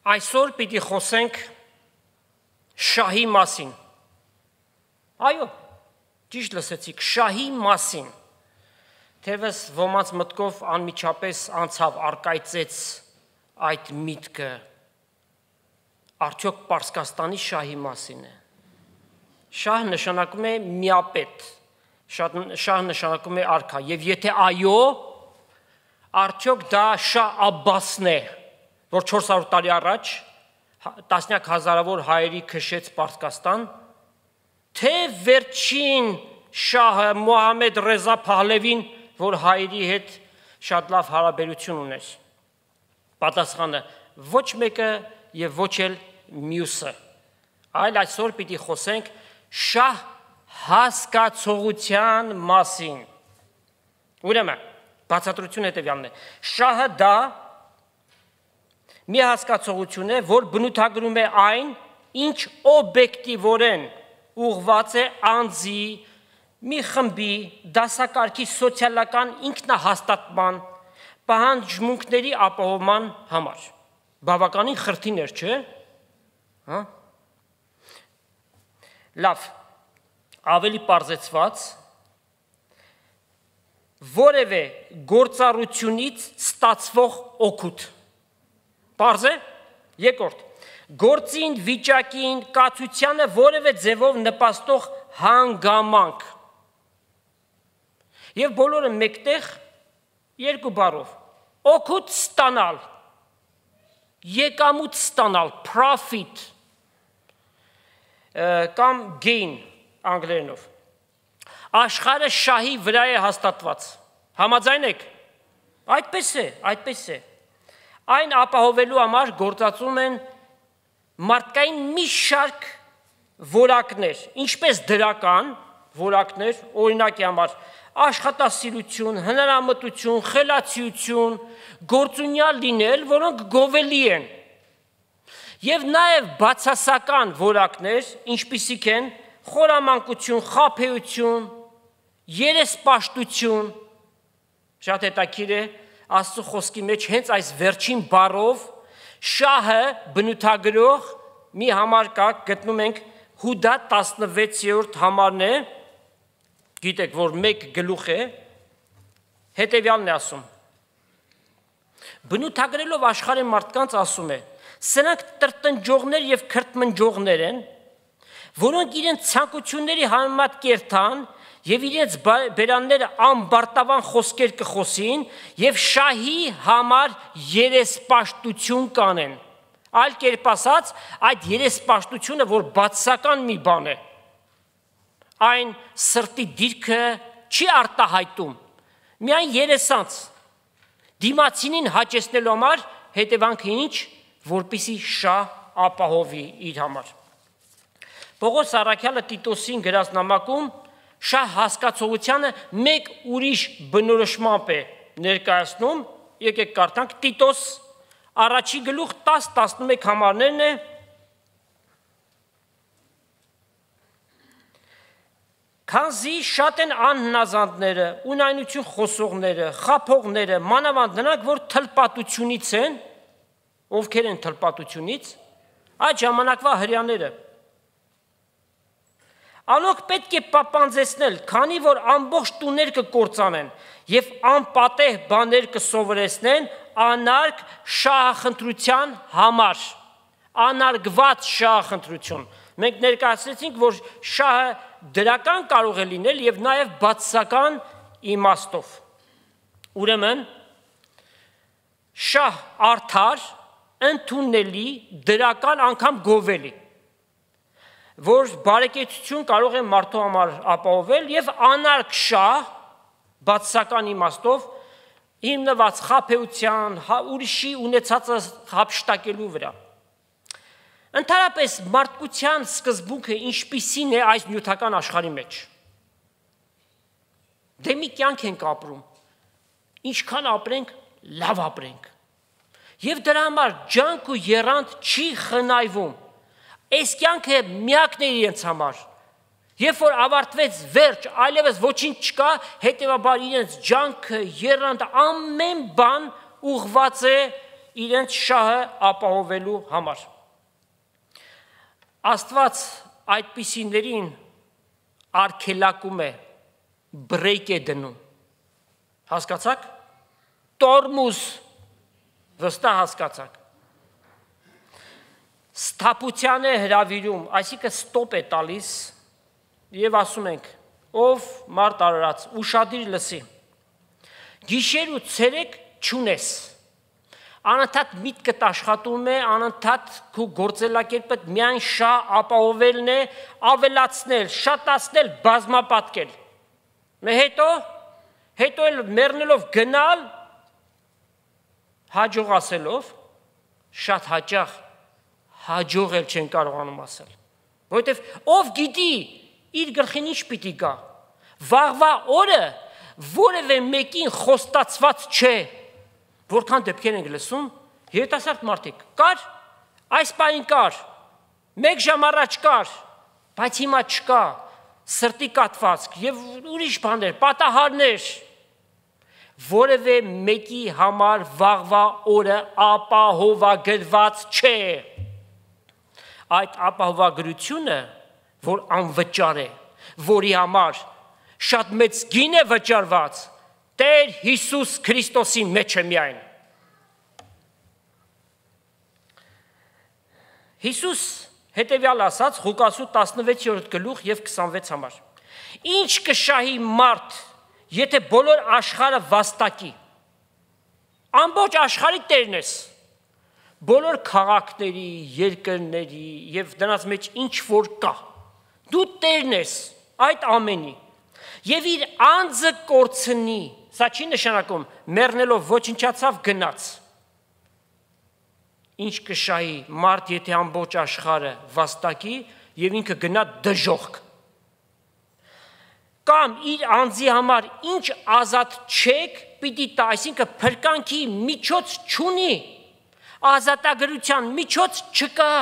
Այսօր պիտի խոսենք շահի մասին։ Այո, ճիշտ լսեցիք, շահի մասին։ Թևս ոմանց մտքով անմիջապես անցավ արկայծեց այդ միտքը։ Արդյոք Պարսկաստանի շահի մասին է։ Շահ նշանակում է միապետ, շահ նշանակում է արքա, եւ եթե այո, արդյոք դա Շահ Աբբասն է, որ 400 տարի առաջ տասնյակ հազարավոր հայերի քշեց Պարսկաստան, թե վերջին շահը Մոհամեդ Ռեզա Փահլևին, որ հայերի հետ շատ լավ հարաբերություն ուներ։ Պատասխանը ոչ մեկը եւ ոչ էլ մյուսը։ Այլ այսօր պիտի խոսենք շահ հասկացողության մասին։ Ուրեմն, բացատրություն հետևյալն է։ Շահը դա մի հասկացողություն է, որ բնութագրում է այն, ինչ օբյեկտիվորեն ուղղված է անձի, մի խմբի, դասակարգի սոցիալական ինքնահաստատման, պահանջմունքների ապահովման համար։ Բավականին խրթիներ, չէ՞։ Հա։ Լավ, ավելի պարզեցված, որևէ գործառույթունից ստացվող օգուտ։ Պարզ է։ Երկրորդ, գործին, վիճակին, կացությանը որևէ ձևով նպաստող հանգամանք։ Եվ բոլորը մեկտեղ երկու բառով, օգուտ ստանալ, եկամուտ ստանալ, profit, կամ gain անգլերենով։ Աշխարհը շահի վրա է հաստատված։ Համաձայն եք։ Այդպես է։ Այն ապահովելու համար գործածում են մարդկային մի շարք որակներ, ինչպես դրական որակներ, օրինակի համար աշխատասիրություն, հնարամտություն, խելացիություն, գործունյալ լինել, որոնք գովելի են։ Եվ նաև բացասական որակներ, ինչպիսիք են խորամանկություն, խաբեություն, երեսպաշտություն, շատ հետաքրքիր է, Աստծո խոսքի մեջ հենց այս վերջին բառով շահը բնութագրող մի համար կա, գտնում ենք Հուդա 16-րդ համարն է, գիտեք, որ մեկ գլուխ է, հետևյալն է ասում։ Բնութագրելով աշխարհի մարդկանց ասում է. սրանք տրտնջողներ եւ քրտմնջողներ են, որոնք իրենց ցանկությունների համեմատ կերտան եւ իրենց բերանները ամբարտավան խոսքեր կխոսին եւ շահի համար երեսպաշտություն կանեն։ Այլ կերպ ասած, այդ երեսպաշտությունը, որ բացասական մի բան է, այն սրտի դիրքը չի արտահայտում, միայն երեսանց, դիմացինին հաճեցնելու համար հետևանքը ինչ, որպեսզի շահ ապահովի իր համար։ Պողոս առաքյալը Տիտոսին գրած նամակում շահ հասկացողությանը մեկ ուրիշ բնորոշմամբ է ներկայացնում, եկեք կարդանք Տիտոս առաջի գլուխ 10-11 համարներն է, քանզի շատ են անհնազանդները, ունայնություն խոսողները, խաբողները, մանավանդ նրանք, որ թլպատությունից են, ովքեր են թլպատությունից, այդ ժամանակվա հրեաները։ Անոնք պետք է պապանձեցնել, քանի որ ամբողջ տուներ կկործանեն եւ անպատեհ բաներ կսովորեցնեն անարգ շահախնդրության համար, անարգված շահախնդրություն։ Մենք ներկայացրեցինք, որ շահը դրական կարող է լինել եւ նաեւ բացասական իմաստով։ Ուրեմն շահ արդար, ընդունելի, դրական անգամ գովելի, որ բարեկեցություն կարող է մարդու համար ապահովել եւ անարգ շահ բացասական իմաստով հիմնված խաբեության, ուրիշի ունեցածը հափշտակելու վրա։ Ընդհանրապես մարդկության սկզբունքը ինչպիսին է այս նյութական աշխարհի մեջ։ Դե մի կյանք ենք ապրում, ինչքան ապրենք, լավ ապրենք։ Եվ դրա համար ջանք ու եռանդ չի խնայվում։ Այս կյանքը միակն է իրենց համար։ Երբ որ ավարտվեց վերջ, այլևս ոչինչ չկա, հետևաբար իրենց ջանքը, եռանդը, ամեն բան ուղղված է իրենց շահը ապահովելու համար։ Աստված այդպիսիներին արգելակում է, բրեյք է դնում։ Հասկացաք։ Տորմուզ, վստահ հասկացաք։ Սթափության է հրավիրում, այսինքն ստոպ է տալիս եւ ասում ենք, ով մարդ արարած, ուշադիր լսի։ Գիշեր ու ցերեկ չունես։ Անընդհատ միտքդ աշխատում է, անընդհատ քո գործելակերպդ միայն շահ ապահովելն է, ավելացնել, շատացնել, բազմապատկել։ Հետո էլ մեռնելով գնալ, հաջող ասելով, շատ հաճախ հաջող էլ չեն կարողանում ասել։ Որովհետև ով գիտի իր գլխին ինչ պիտի գա։ Վաղվա օրը որևէ մեկին խոստացված չէ։ Որքան դեպքեր ենք լսում, երիտասարդ մարդիկ կար, այս պահին կար, 1 ժամ առաջ կար, բայց հիմա չկա, սրտի կաթվածք եւ ուրիշ բաներ, պատահարներ, որևէ մեկի համար վաղվա օրը ապահովագրված չէ։ Այդ ապահովագրությունը, որ անվճար է, որի համար շատ մեծ գին է վճարված, Տեր Հիսուս Քրիստոսի մեջ է միայն։ Հիսուս հետևյալ ասաց Ղուկասու 16-րդ գլուխ եւ 26 համար։ Ինչ կշահի մարդ, եթե բոլոր աշխարհը վաստակի։ Ամբողջ աշխարհի տերն ես։ Բոլոր քաղաքների, երկրների եւ դրանց մեջ ինչ որ կա։ Դու տերն ես այդ ամենի։ Եվ իր անձը կորցնի, սա չի նշանակում մեռնելով ոչնչացավ գնաց։ Ինչ կշահի մարդ, եթե ամբողջ աշխարհը վաստակի եւ ինքը գնա դժոխք։ Կամ իր անձի համար ինչ ազատ չեք պիտի տա, այսինքն փրկանքի միջոց չունի, ազատագրության միջոց չկա։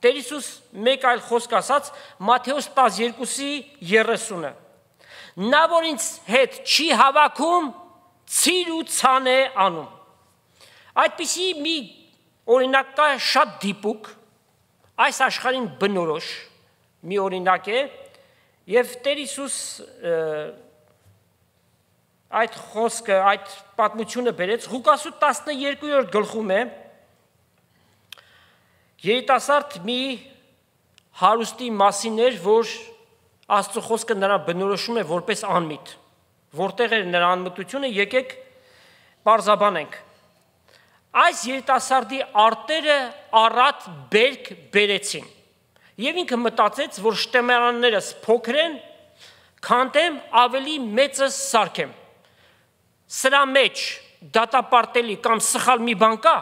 Տեր Հիսուս մեկ այլ խոսք ասաց Մատթեոս 12:30-ը։ Նա որ ինձ հետ չի հավաքում, ցիր ու ցան է անում։ Այդպիսի մի օրինակ կա շատ դիպուկ, այս աշխարհին բնորոշ մի օրինակ է, եւ Տեր Հիսուս այդ խոսքը, այդ պատմությունը բերեց Ղուկասու 12-րդ գլխում է։ Երիտասարդ մի հարուստի մասին էր, որ Աստծո խոսքը նրան բնորոշում է որպես անմիտ։ Որտեղ էր նրա անմտությունը, եկեք պարզաբանենք։ Այս երիտասարդի արտերը առատ բերք բերեցին։ Եվ ինքը մտածեց, որ շտեմարաններս փոքր են, քանդեմ ավելի մեծը սարքեմ։ Սրա մեջ դատապարտելի կամ սխալ մի բան կա։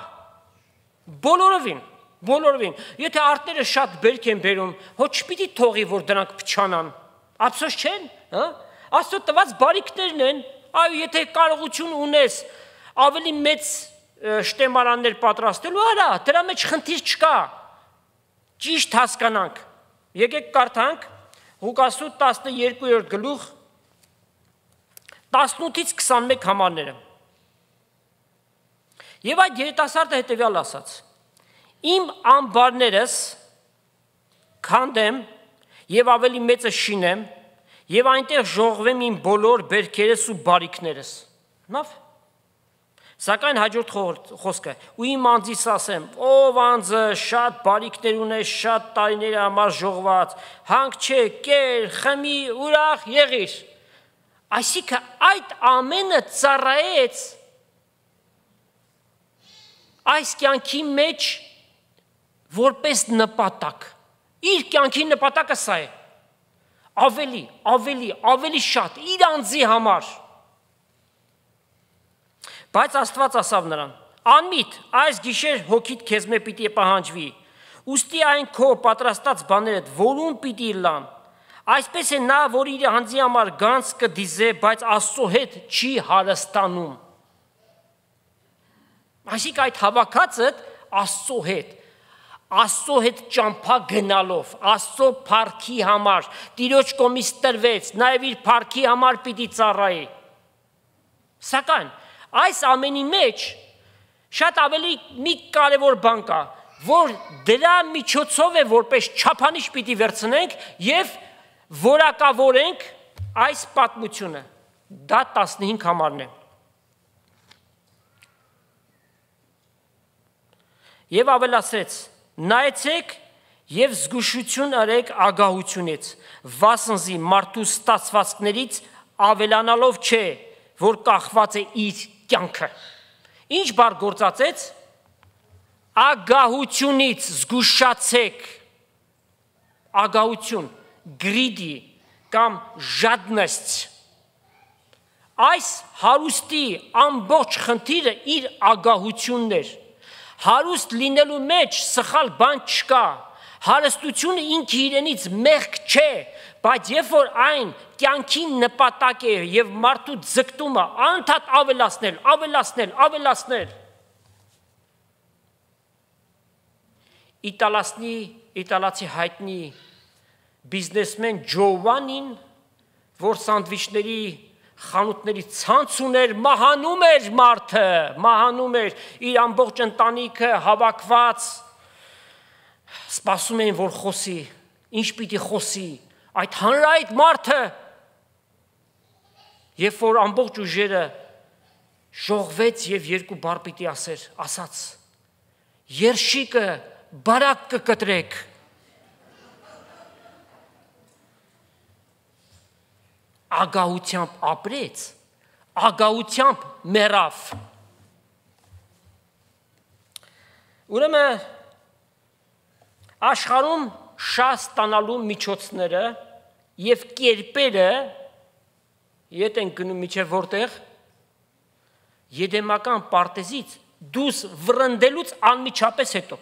Բոլորովին։ Եթե արտերը շատ բերք են բերում, հո չպիտի թողի, որ դրանք փչանան։ Ափսոս չեն, հա? Աստծո տված բարիքներն են, այո, եթե կարողություն ունես ավելի մեծ շտեմարաններ պատրաստելու, արա, դրա մեջ խնդիր չկա։ Ճիշտ հասկանանք։ Եկեք կարդանք Ղուկասու 12-րդ գլուխ 18-ից 21 համարները։ Եվ այդ երիտասարդը հետևյալ ասաց. Իմ ամբարներս քանդեմ եւ ավելի մեծը շինեմ եւ այնտեղ ժողվեմ իմ բոլոր բերքերս ու բարիքներս։ Լավ։ Սակայն հաջորդ խոսքը ու իմ անձիս ասեմ, ով անձը շատ բարիքներ ունես, շատ տարիների համար ժողված, հանգչե, կեր, խմի, ուրախ եղիր։ Այսինքն այդ ամենը ծառայեց այս կյանքի մեջ որպես նպատակ։ Իր կյանքի նպատակը սա է։ Ավելի շատ իր անձի համար։ Բայց Աստված ասավ նրան. Անմիտ, այս գիշեր հոգիդ քեզ մե պիտի պահանջվի։ Ուստի այն քո պատրաստած բաներդ որում պիտի լան։ Այսպես է նա, որ իր անձի համար գանձ կդիզե, բայց Աստծո հետ չի հարստանում։ Այսինքն այդ հավաքածը Աստծո հետ ճամփա գնալով, Աստծո փառքի համար, Տիրոջ կողմից տրվեց, նաև իր փառքի համար պիտի ծառայի։ Սակայն Այս ամենի մեջ շատ ավելի մի կարևոր բան կա, որ դրա միջոցով է որպես չափանիշ պիտի վերցնենք եւ որակավորենք այս պատմությունը։ Դա 15 համարն է։ Եվ ավելացրեց. նայեցեք եւ զգուշություն արեք ագահությունից, վասնզի մարդու ստացվածքներից ավելանալով չէ, որ կախված է իր կյանքը։ Ինչ բառ գործածեց? Ագահությունից զգուշացեք։ Ագահություն, greedy կամ жадность։ Այս հարուստի ամբողջ խնդիրը իր ագահությունն էր։ Հարուստ լինելու մեջ սխալ բան չկա, հարստությունը ինքը իրենից մեղք չէ, բայց երբ որ այն կյանքի նպատակ է եւ մարդու ձգտումը անընդհատ ավելացնել, իտալացի հայտնի բիզնեսմեն Ջովանին, որ սանդվիչների խանութների ցանց ուներ, մահանում էր մարդը, իր ամբողջ ընտանիքը հավաքված, սպասում էին, որ խոսի, ինչ պիտի խոսի, այդ հանրայդ մարդը, երբ որ ամբողջ ուժերը ժողվեց եւ երկու բառ պիտի ասաց, երշիկը բարակ կկտրեք, ագահությամբ ապրեց, ագահությամբ մեռավ։ Ուրեմն աշխարհում շատ ստանալու միջոցները եւ կերպերը ետ են գնում միջև որտեղ Եդեմական պարտեզից դուս վրընդելուց անմիջապես հետո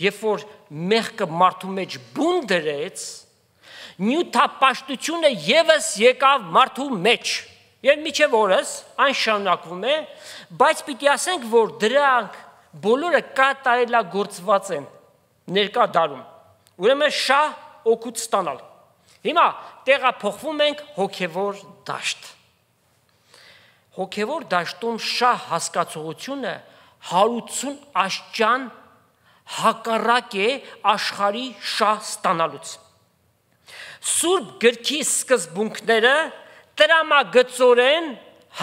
երբ որ մեղքը մարդու մեջ բուն դրեց նյութապաշտությունը եւս եկավ մարդու մեջ եւ միջև օրս այն շարունակվում է, բայց պիտի ասենք, որ դրանք բոլորը կատարելագործված են ներկա դարում։ Ուրեմն շահ օգուտ ստանալ։ Հիմա տեղափոխվում ենք հոգևոր դաշտ։ Հոգևոր դաշտում շահ հասկացողությունը հարություն աշճան հակառակ է աշխարհի շահ ստանալուց։ Սուրբ գրքի սկզբունքները տրամագծորեն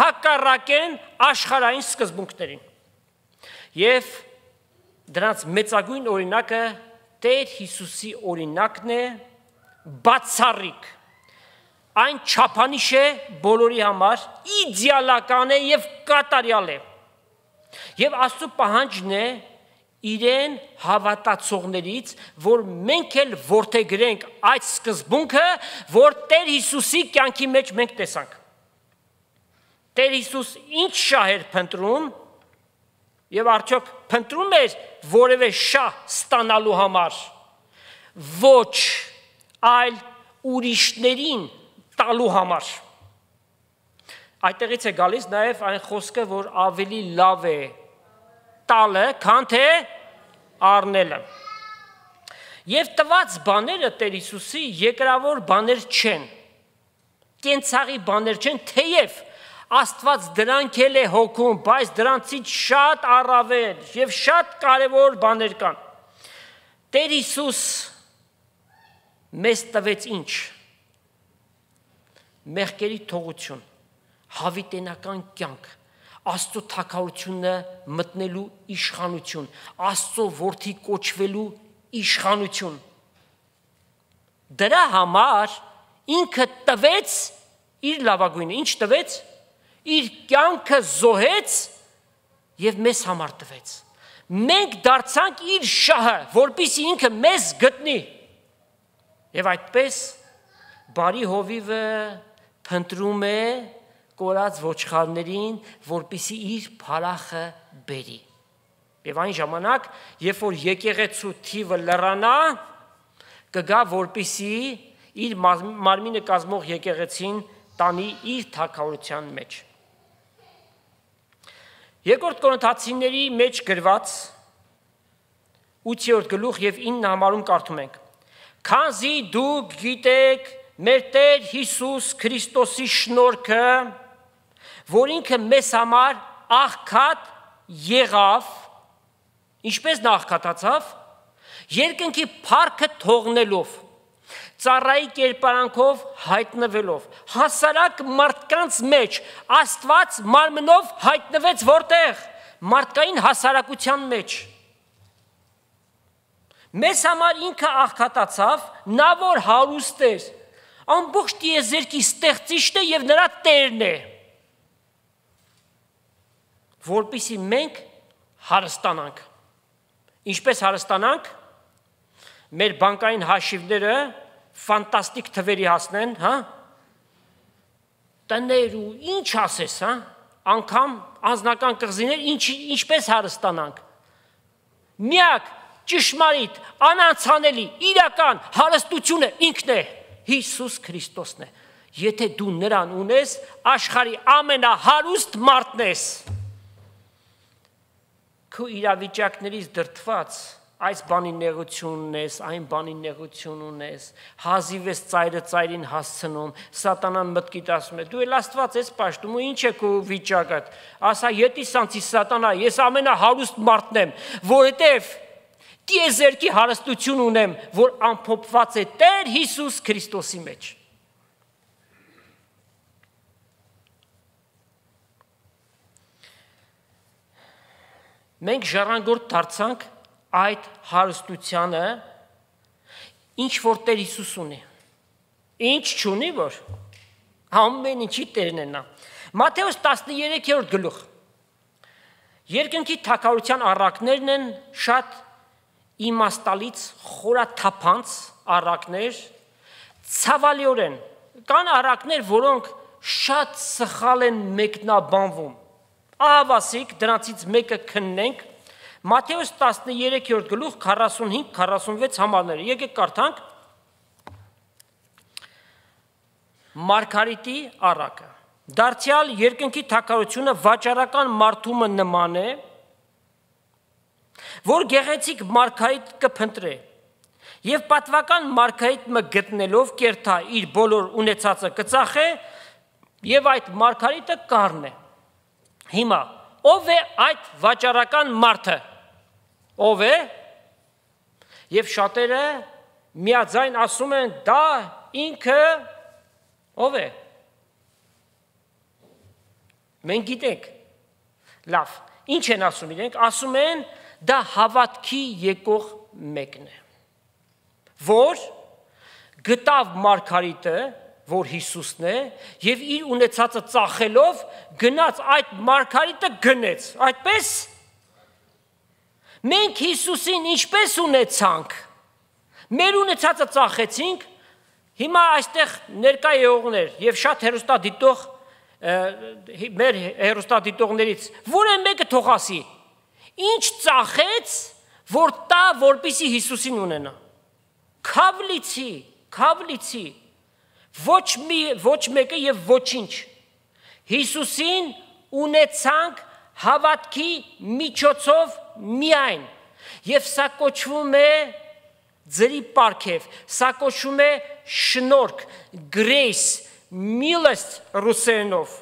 հակառակ են աշխարհային սկզբունքներին։ Եվ դրանց մեծագույն օրինակը Տեր Հիսուսի օրինակն է, բացառիկ։ Այն չափանիշ է բոլորի համար, իդեալական է եւ կատարյալ է։ Եվ Աստծո պահանջն է իրեն հավատացողներից, որ մենք էլ որդեգրենք այդ սկզբունքը, որ Տեր Հիսուսի կյանքի մեջ մենք տեսանք։ Տեր Հիսուս ինչ շահ էր փնտրում եւ արդյոք փնտրում էր որևէ շահ ստանալու համար, ոչ այլ ուրիշներին տալու համար։ Այդտեղից է գալիս նաեւ այն խոսքը, որ ավելի լավ է տալը, քան թե առնելը։ Եվ տված բաները Տեր Հիսուսի երկրավոր բաներ չեն, կենցաղի բաներ չեն, թեև Աստված դրանք էլ է հոգում, բայց դրանցից շատ առավել եւ շատ կարեւոր բաներ կան։ Տեր Հիսուս մեզ տվեց ինչ։ Մեղքերի թողություն, հավիտենական կյանք, Աստծո թագավորությունը մտնելու իշխանություն, Աստծո որդի կոչվելու իշխանություն։ Դրա համար ինքը տվեց իր լավագույնը, ինչ տվեց, իր կյանքը զոհեց եւ մեզ համար տվեց։ Մենք դարձանք իր շահը, որպեսզի ինքը մեզ գտնի։ Եվ այդպես բարի հովիվը փնտրում է կորած ոչխարներին, որպեսզի իր փարախը բերի։ Եվ այն ժամանակ, երբ որ եկեղեցու թիվը լրանա, կգա որպեսզի իր մարմինը կազմող եկեղեցին տանի իր թագավորության մեջ։ Երկրորդ Կորինթացիների մեջ գրված 8-րդ գլուխ եւ 9 համարում կարդում ենք. Քանզի դուք գիտեք մեր Տեր Հիսուս Քրիստոսի շնորհքը, որ ինքը մեզ համար աղքատ եղավ, ինչպես նա աղքատացավ, երկնքի փառքը թողնելով, ծառայի կերպարանքով հայտնվելով, հասարակ մարդկանց մեջ Աստված մարմնով հայտնվեց որտեղ, մարդկային հասարակության մեջ։ Մեզ համար ինքը աղքատացավ, նա որ հարուստ էր, ամբողջ տիեզերքի ստեղծիչն է և նրա տերն է, որպեսզի մենք հարստանանք։ Ինչպես հարստանանք, մեր բանկային հաշիվները ֆանտաստիկ թվերի հասնեն, հա? Տներ ու ինչ ասես, հա? Անգամ անձնական կղզիներ ինչպես հարստանանք։ Միակ ճշմարիտ, անանցանելի, իրական հարստությունը ինքն է, Հիսուս Քրիստոսն է։ Եթե դու նրան ունես, աշխարհի ամենահարուստ մարդն ես։ Քո իրավիճակներից դրդված այս բանի նեղություն ունես, այն բանի նեղություն ունես, հազիվ ես ծայրը ծայրին հասցնում, սատանան մտքիդ ասում է, դու էլ Աստված ես պաշտում ու ինչ է քո վիճակդ, ասա ետիս անցի սատանա, ես ամենահարուստ մարդն եմ, որովհետև տիեզերքի հարստություն ունեմ, որ ամփոփված է Տեր Հիսուս Քրիստոսի մեջ։ Մենք ժառանգորդ դարձանք այդ հարստությանը, ինչ որ Տեր Հիսուս ունի, ինչ չունի, որ ամեն ինչի Տերն է նա։ Մատթեոս 13-րդ գլուխ, երկնքի թագավորության առակներն են շատ իմաստալից խորաթափանց առակներ, ցավալիորեն, կան առակներ, որոնք շատ սխալ են մեկնաբանվում, ահավասիկ, դրանցից մեկը քննենք, Մատթեոս 13-րդ գլուխ 45-46 համարները, եկեք կարդանք, Մարգարիտի առակը, դարձյալ երկնքի թագավորությունը վաճառական մարդումը նման է, որ գեղեցիկ մարգարիտ կփնտրե, և պատվական մարգարիտը գտնելով կերթա իր բոլոր ունեցածը կծախե, և այդ մարգարիտը կառն է։ Հիմա, ով է այդ վաճառական մարդը, ով է, և շատերը միաձայն ասում են, դա ինքը, ով է, մենք գիտենք, լավ, ինչ են ասում իրենք, ասում են, դա հավատքի եկող մեկն է, որ գտավ մարգարիտը, որ Հիսուսն է, և իր ունեցածը ծախելով, գնաց այդ մարգարիտը գնեց, այդպես, մենք Հիսուսին ինչպես ունեցանք, մեր ունեցածը ծախեցինք, հիմա այստեղ ներկա եղողներ և շատ հեռուստադիտող, մեր հեռուստադիտողներից, որ են մեկը թող ասի, ինչ ծախեց, որ տա, որպեսզի Հիսուսին ունենա, քավլիցի, ոչ մեկը և ոչինչ, Հիսուսին ունեցանք հավատքի միջոցով միայն, և սա կոչվում է ձրի պարգև, սա կոչվում է շնորհք, գրեյս, միլոստ ռուսերենով,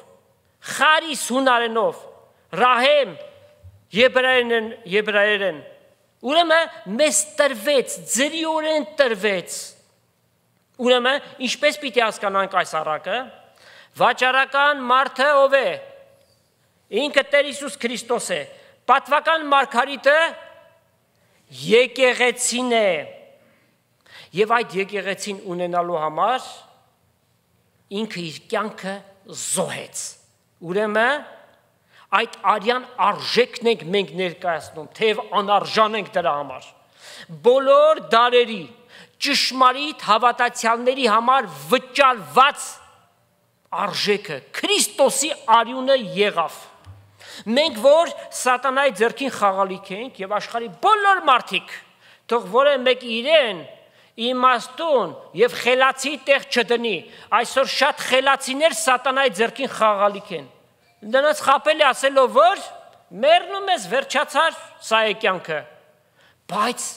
խարիս հունարենով, ռահեմ եբրայերեն, ուրեմն մեզ տրվեց, ձրիորեն տրվեց, ուրեմն ինչպես պիտի հասկանանք այս առակը, վաճառական մարդը ով է, ինքը Տեր Հիսուս Քրիստոս է, պատվական մարգարիտը եկեղեցին է, և այդ եկեղեցին ունենալու համար ինքը իր կյանքը զոհեց, ուրեմն այդ արյան արժեքն ենք մենք ներկայացնում, թեև անարժան ենք դրա համար, բոլոր դարերի ճշմարիտ հավատացյալների համար վճարված արժեքը, Քրիստոսի արյունը եղավ, մենք որ սատանայի ձեռքին խաղալիք ենք և աշխարհի բոլոր մարդիկ, թող որը մեկ իրեն իմաստուն և խելացի տեղ չդնի, այսօր շատ խելացիներ սատանայի ձեռքին խաղալիք են, նրանց խաբել է ասելով, որ մեռնում ես, վերջացար, սա է կյանքը, բայց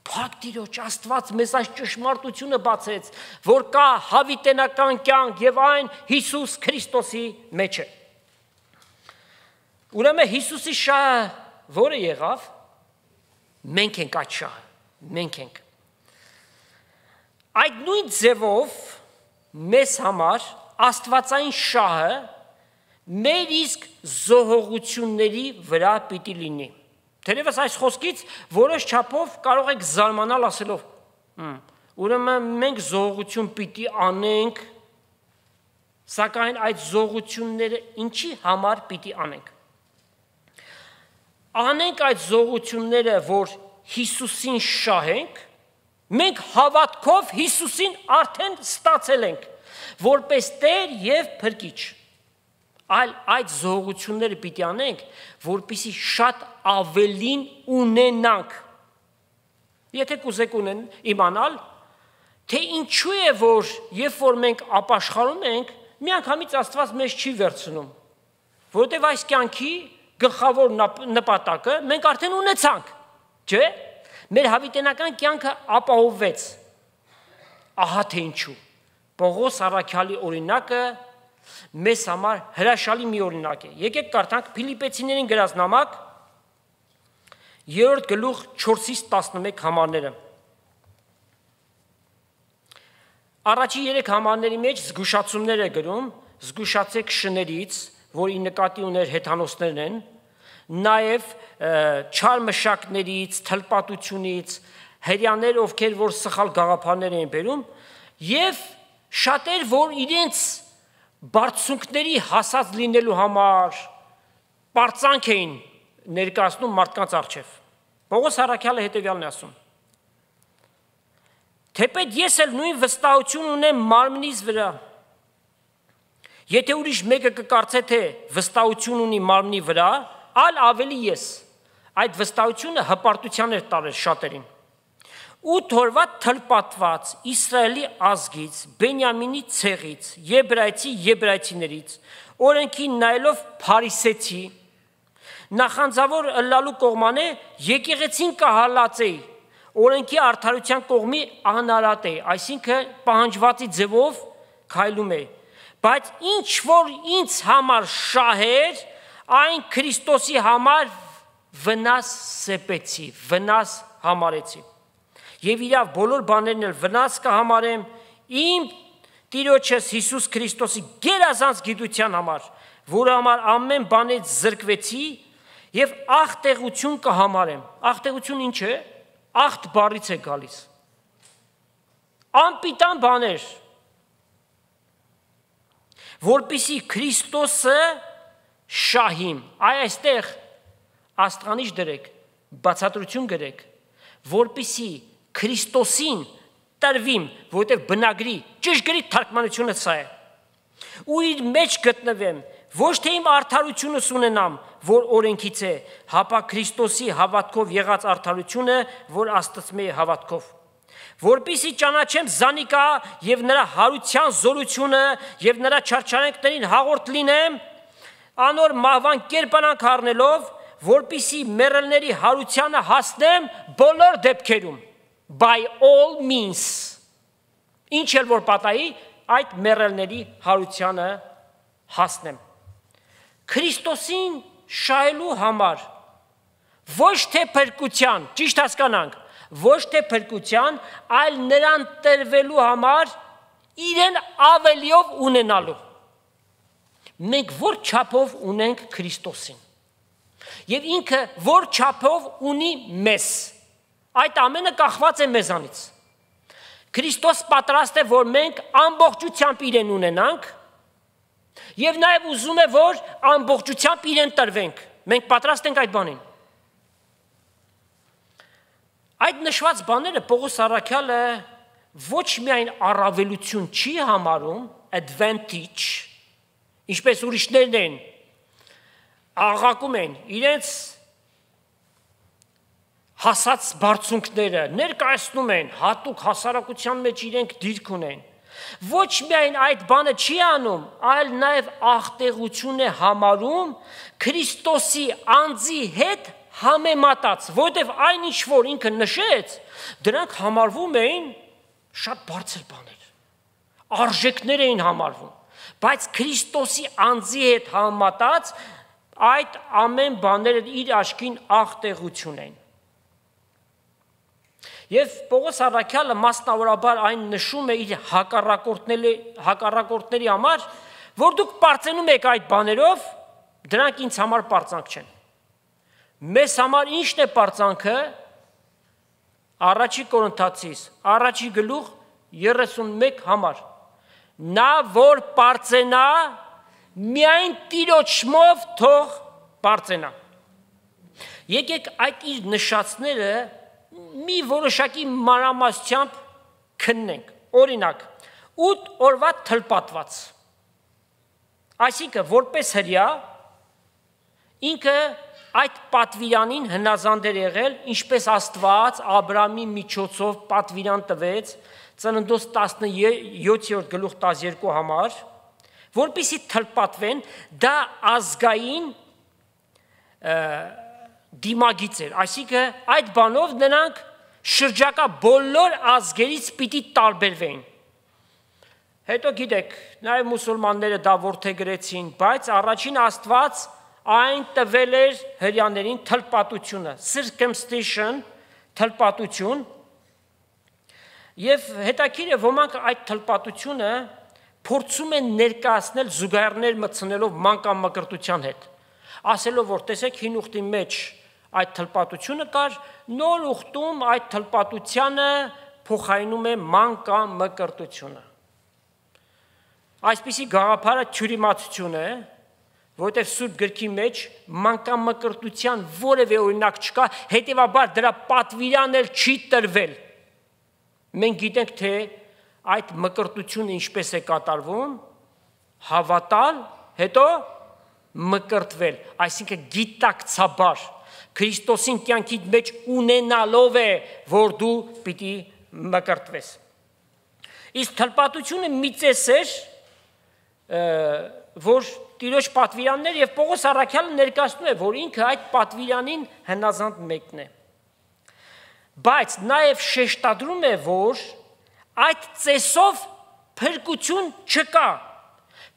փակ Տիրոջ Աստված մեզ այս ճշմարտությունը բացեց, որ կա հավիտենական կյանք և այն Հիսուս Քրիստոսի մեջ է։ Ուրեմն Հիսուսի շահը որը եղավ, մենք ենք այդ շահը, մենք ենք։ Այդ նույն ձևով մեզ համար աստվածային շահը մեր իսկ զոհողությունների վրա պիտի լինի։ Թերևս այս խոսքից որոշ չափով կարող եք զարմանալ ասելով. ուրեմն մենք զոհողություն պիտի անենք, սակայն այդ զոհությունները ինչի համար պիտի անենք։ Անենք այդ զոհությունները, որ Հիսուսին շահենք, մենք հավատքով Հիսուսին արդեն ստացել ենք, որպես Տեր եւ Փրկիչ։ Այլ այդ զոհությունները պիտի անենք, որպեսզի շատ ավելին ունենանք։ Եթե կուզեք իմանալ, թե ինչու է, որ երբ որ մենք ապաշխարում ենք, միանգամից Աստված մեզ չի վերցնում, որովհետև այս կյանքի գլխավոր նպատակը մենք արդեն ունեցանք, չէ՞։ Մեր հավիտենական կյանքը ապահովվեց։ Ահա թե ինչու։ Պողոս առաքյալի օրինակը մեզ համար հրաշալի մի օրինակ է։ Եկեք կարդանք Փիլիպեցիներին գրած նամակ 3-րդ գլուխ 4-ից 11 համարները։ Առաջի 3 համարների մեջ զգուշացումներ է գրում, զգուշացեք շներից, որի նկատի ուներ հեթանոսներն են, նաև չար մշակներից, թլպատությունից, հրյաներ, ովքեր որ սխալ գաղափարներ էին բերում, եւ շատեր, որ իրենց բարձունքների հասած լինելու համար պարծանք էին ներկայացնում մարդկանց առջև։ Պողոս առաքյալը հետևյալն է ասում. Թեպետ ես էլ նույն վստահություն ունեմ մարմնիս վրա։ Եթե ուրիշ մեկը կկարծե, թե վստահություն ունի մարմնի վրա, այլ ավելի ես։ Այդ վստահությունը հպարտության էր տարել շատերին։ 8 օրվա թլպատված Իսրայելի ազգից, Բենյամինի ցեղից, եբրայցիներից, օրենքի նայելով փարիսեցի, նախանձավոր ըլլալու կողմանե եկեղեցին կհալած էի, օրենքի արդարության կողմի անարատ է, այսինքն պահանջվածի ձևով քայլում է, բայց ինչ որ ինձ համար շահեր, այն Քրիստոսի համար վնաս սեպեցի, վնաս համարեցի։ Եվ իրավ բոլոր բաներն էլ վնաս կհամարեմ իմ Տիրոջս Հիսուս Քրիստոսի գերազանց գիտության համար, որը համար ամեն բանից զրկվեցի եւ աղտեղություն կհամարեմ։ Աղտեղություն ինչ է? Աղտ բառից է գալիս։ Անպիտան բաներ, որպեսզի Քրիստոսը շահիմ, այստեղ աստղանիշ դրեք, բացատրություն գրեք, որպեսզի Քրիստոսին տրվիմ, որտեղ բնագրի ճշգրիտ թարգմանությունը սա է։ Ու իր մեջ գտնվեմ, ոչ թե իմ արդարությունս ունենամ, որ օրենքից է, հապա Քրիստոսի հավատքով եղած արդարությունը, որ Աստծո է հավատքով։ Որպեսզի ճանաչեմ Զանիկա եւ նրա հարության զորությունը եւ նրա չարչարանքներին հաղորդ լինեմ, անոր մահվան կերպարանք առնելով, որպեսզի մեռելների հարությանը հասնեմ բոլոր դեպքերում, by all means, ինչ էլ որ պատահի, այդ մեռելների հարությանը հասնեմ։ Քրիստոսին շահելու համար, ոչ թե փրկության, ճիշտ հասկանանք, ոչ թե փրկության, այլ նրան տրվելու համար իրեն ավելիով ունենալու։ Մենք որ չափով ունենք Քրիստոսին, եւ ինքը որ չափով ունի մեզ, այդ ամենը կախված է մեզանից։ Քրիստոս պատրաստ է, որ մենք ամբողջությամբ իրեն ունենանք, եւ նաեւ ուզում է, որ ամբողջությամբ իրեն տրվենք։ Մենք պատրաստ ենք այդ բանին։ Այդ նշված բաները Պողոս առաքյալը ոչ միայն առավելություն չի համարում, advantage, ինչպես ուրիշներն են, աղաղակում են իրենց հասած բարձունքները, ներկայացնում են, հատուկ հասարակության մեջ իրենք դիրք ունեն։ Ոչ միայն այդ բանը չի անում, այլ նաև աղտեղություն է համարում Քրիստոսի անձի հետ համեմատած, որտեղ այն ինչ որ ինքը նշեց, դրանք համարվում էին շատ բարձր բաներ, արժեքներ էին համարվում, բայց Քրիստոսի անձի հետ համեմատած այդ ամեն բաները իր աչքին աղտեղություն են։ Եվ Պողոս առաքյալը մասնավորաբար այն նշում է իր հակառակորդների համար, որ դուք պարծենում եք այդ բաներով, դրանք ինձ համար պարծանք չեն։ Մեզ համար ինչն է պարծանքը, առաջի Կորինթացիս, առաջի գլուխ 31 համար, նա որ պարծենա, միայն Տիրոջ շնորհով թող պարծենա։ Եկեք այդ իր նշածները մի որոշակի մանրամասնությամբ քննենք, օրինակ, 8 օրվա թլպատված, այսինքն որպես հրյա, ինքը այդ պատվիրանին հնազանդ էր եղել, ինչպես Աստված Աբրահամի միջոցով պատվիրան տվեց Ծննդոց 17-րդ գլուխ 12 համար, որպեսզի թլպատվեն, դա ազգային դիմագիծ էր, այսինքն այդ բանով նրանք շրջակա բոլոր ազգերից պիտի տարբերվեին։ Հետո գիտեք, նաև մուսուլմանները դա որդեգրեցին, բայց առաջին Աստված այն տվել էր հրյաներին թլպատությունը, circumcision, թլպատություն, եւ հետաքրքիր է, ոմանք այդ թլպատությունը փորձում են ներկայացնել զուգահեռներ մտցնելով մանկամկրտության հետ, ասելով, որ տեսեք հին ուխտի մեջ այդ թլպատությունը կար, նոր ուխտում այդ թլպատությանը փոխարինում է մանկամկրտությունը։ Այսպիսի գաղափարը թյուրիմացություն է, որտեղ Սուրբ գրքի մեջ մանկամկրտության որևէ օրինակ չկա, հետևաբար դրա պատվիրան էլ չի տրվել։ Մենք գիտենք, թե այդ մկրտությունը ինչպես է կատարվում, հավատալ, հետո մկրտվել, այսինքն գիտակցաբար, Քրիստոսին կյանքի մեջ ունենալով է, որ դու պիտի մկրտվես։ Իսկ թլպատությունը մի ծես էր, որ Տիրոջ պատվիրաններ եւ Պողոս առաքյալը ներկայացնում է, որ ինքը այդ պատվիրանին հնազանդ մեկն է։ Բայց նաև շեշտադրում է, որ այդ ծեսով փրկություն չկա։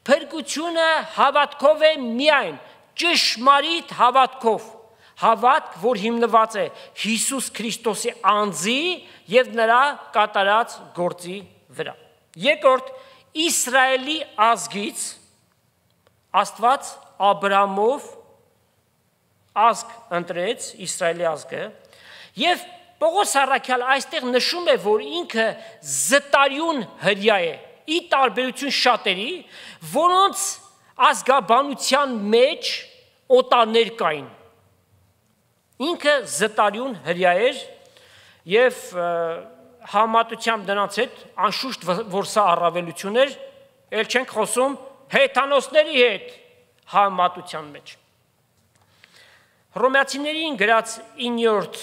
Փրկությունը հավատքով է միայն, ճշմարիտ հավատքով, հավատք, որ հիմնված է Հիսուս Քրիստոսի անձի եւ նրա կատարած գործի վրա։ Երկրորդ, Իսրայելի ազգից Աստված Աբրահամով ազգ ընտրեց, Իսրայելի ազգը, եւ Պողոս առաքյալը այստեղ նշում է, որ ինքը զտարյուն հրյա է, ի տարբերություն շատերի, որոնց ազգաբանության մեջ օտարներ կային։ Ինքը զտարյուն հրյա էր եւ համատությամբ նրանց հետ անշուշտ որ սա առավելություն էր, ել չենք խոսում հեթանոսների հետ համատության մեջ։ Հռոմեացիներին գրած 9-րդ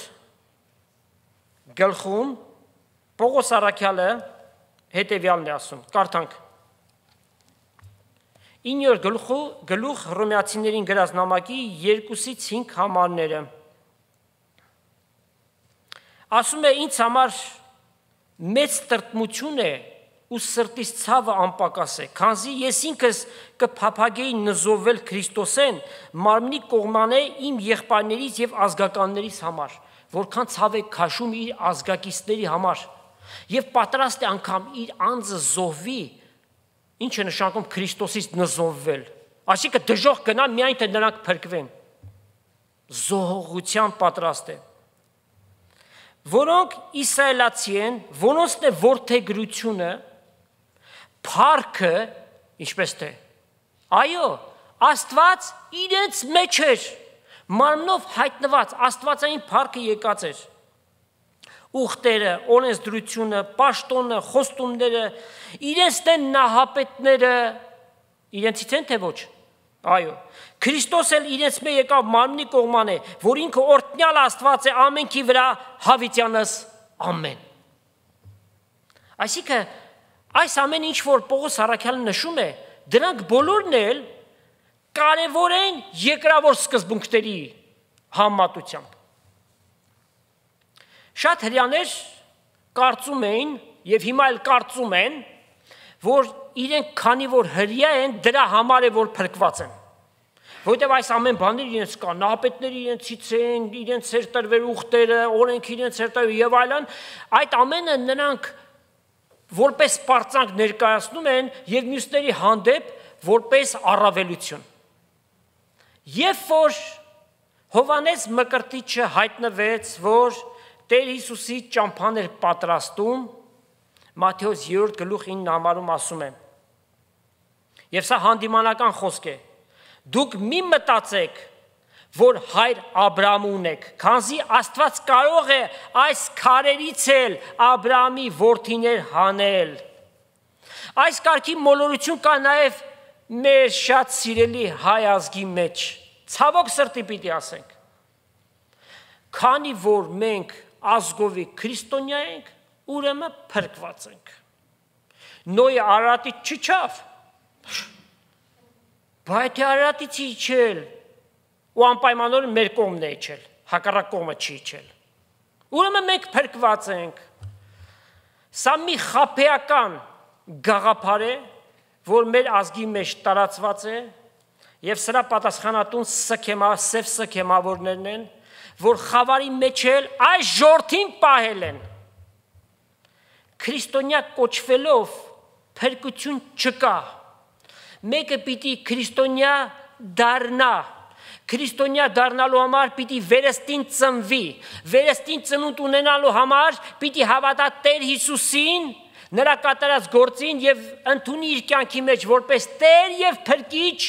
գլխում Պողոս առաքյալը հետևյալն է ասում, կարդանք 9-րդ գլուխ Հռոմեացիներին գրած նամակի 2-ից 5 համարները։ Ասում է ինձ համար մեծ տրտմություն է ու սրտիս ցավը անպակաս է, քանզի ես ինքս կփափագեի նզովել Քրիստոսեն մարմնի կողմանե իմ եղբայրներից եւ ազգականներից համար, որքան ցավ է քաշում իր ազգակիցների համար եւ պատրաստ է անգամ իր անձը զոհվի, ինչ է նշանակում Քրիստոսից նզովվել, այսինքն դժոխք գնա միայն թե նրանք փրկվեն, զոհողության պատրաստ է, որոնք իսրայելացի են, որոնցն է որդեգրությունը, փառքը, ինչպես թե, այո, Աստված իրենց մեջ էր, մարմնով հայտնված, աստվածային փառքը եկած էր, ուխտերը, օրենսդրությունը, պաշտոնը, խոստումները, իրենցն են նահապետները, իրենցից են թե ոչ, այո, Քրիստոս էլ իրենց մեջ եկավ մարմնի կողման է, որ ինքը օրհնյալ Աստված է ամենքի վրա հավիտյանս ամեն։ Այսինքն այս ամեն ինչ որ Պողոս առաքյալը նշում է, դրանք բոլորն էլ կարևոր են երկրավոր սկզբունքների համատությամբ։ Շատ հրյաներ կարծում էին եւ հիմա էլ կարծում են, որ իրենք քանի որ հրյա են, դրա համար է որ փրկված են։ Որտեւ այս ամեն բաները իրենց կա, նահապետները իրենցից են, իրենց էր տրվել ուխտերը, օրենք իրենց էր տրվել եւ այլն, այդ ամենը նրանք որպես պարծանք ներկայացնում են եւ մյուսների հանդեպ որպես առավելություն։ Երբ որ Հովանես Մկրտիչը հայտնվեց, որ Տեր Հիսուսի ճամփան էր պատրաստում, Մատթեոս 3:9 համարում ասում է. Եվ սա հանդիմանական խոսք է. Դուք մի մտածեք, որ հայր Աբրահամ ունեք, քանզի Աստված կարող է այս քարերից էլ Աբրահամի որդիներ հանել։ Այս կարգի մոլորություն կա նաև մեր շատ սիրելի հայ ազգի մեջ։ Ցավոք սրտի պիտի ասենք։ Քանի որ մենք ազգովի քրիստոնյա ենք, ուրեմն փրկված ենք։ Նոյ Արարատից չիջավ, բայց Արարատից իջել ու անպայմանորեն մեր կողմն է իջել, հակառակ կողմը չի իջել։ Ուրեմն մենք փրկված ենք։ Սա մի խաբեական գաղափար է, որ մեր ազգի մեջ տարածված է, եւ սրա պատասխանատուն սև սքեմավորներն են, որ խավարի մեջ էլ այս ժողովրդին պահել են։ Քրիստոնյա կոչվելով փրկություն չկա։ Մեկը պիտի քրիստոնյա դառնա։ Քրիստոնյա դառնալու համար պիտի վերստին ծնվի, վերստին ծնունդ ունենալու համար պիտի հավատա Տեր Հիսուսին, նրա կատարած գործին եւ ընդունի իր կյանքի մեջ որպես Տեր եւ Փրկիչ,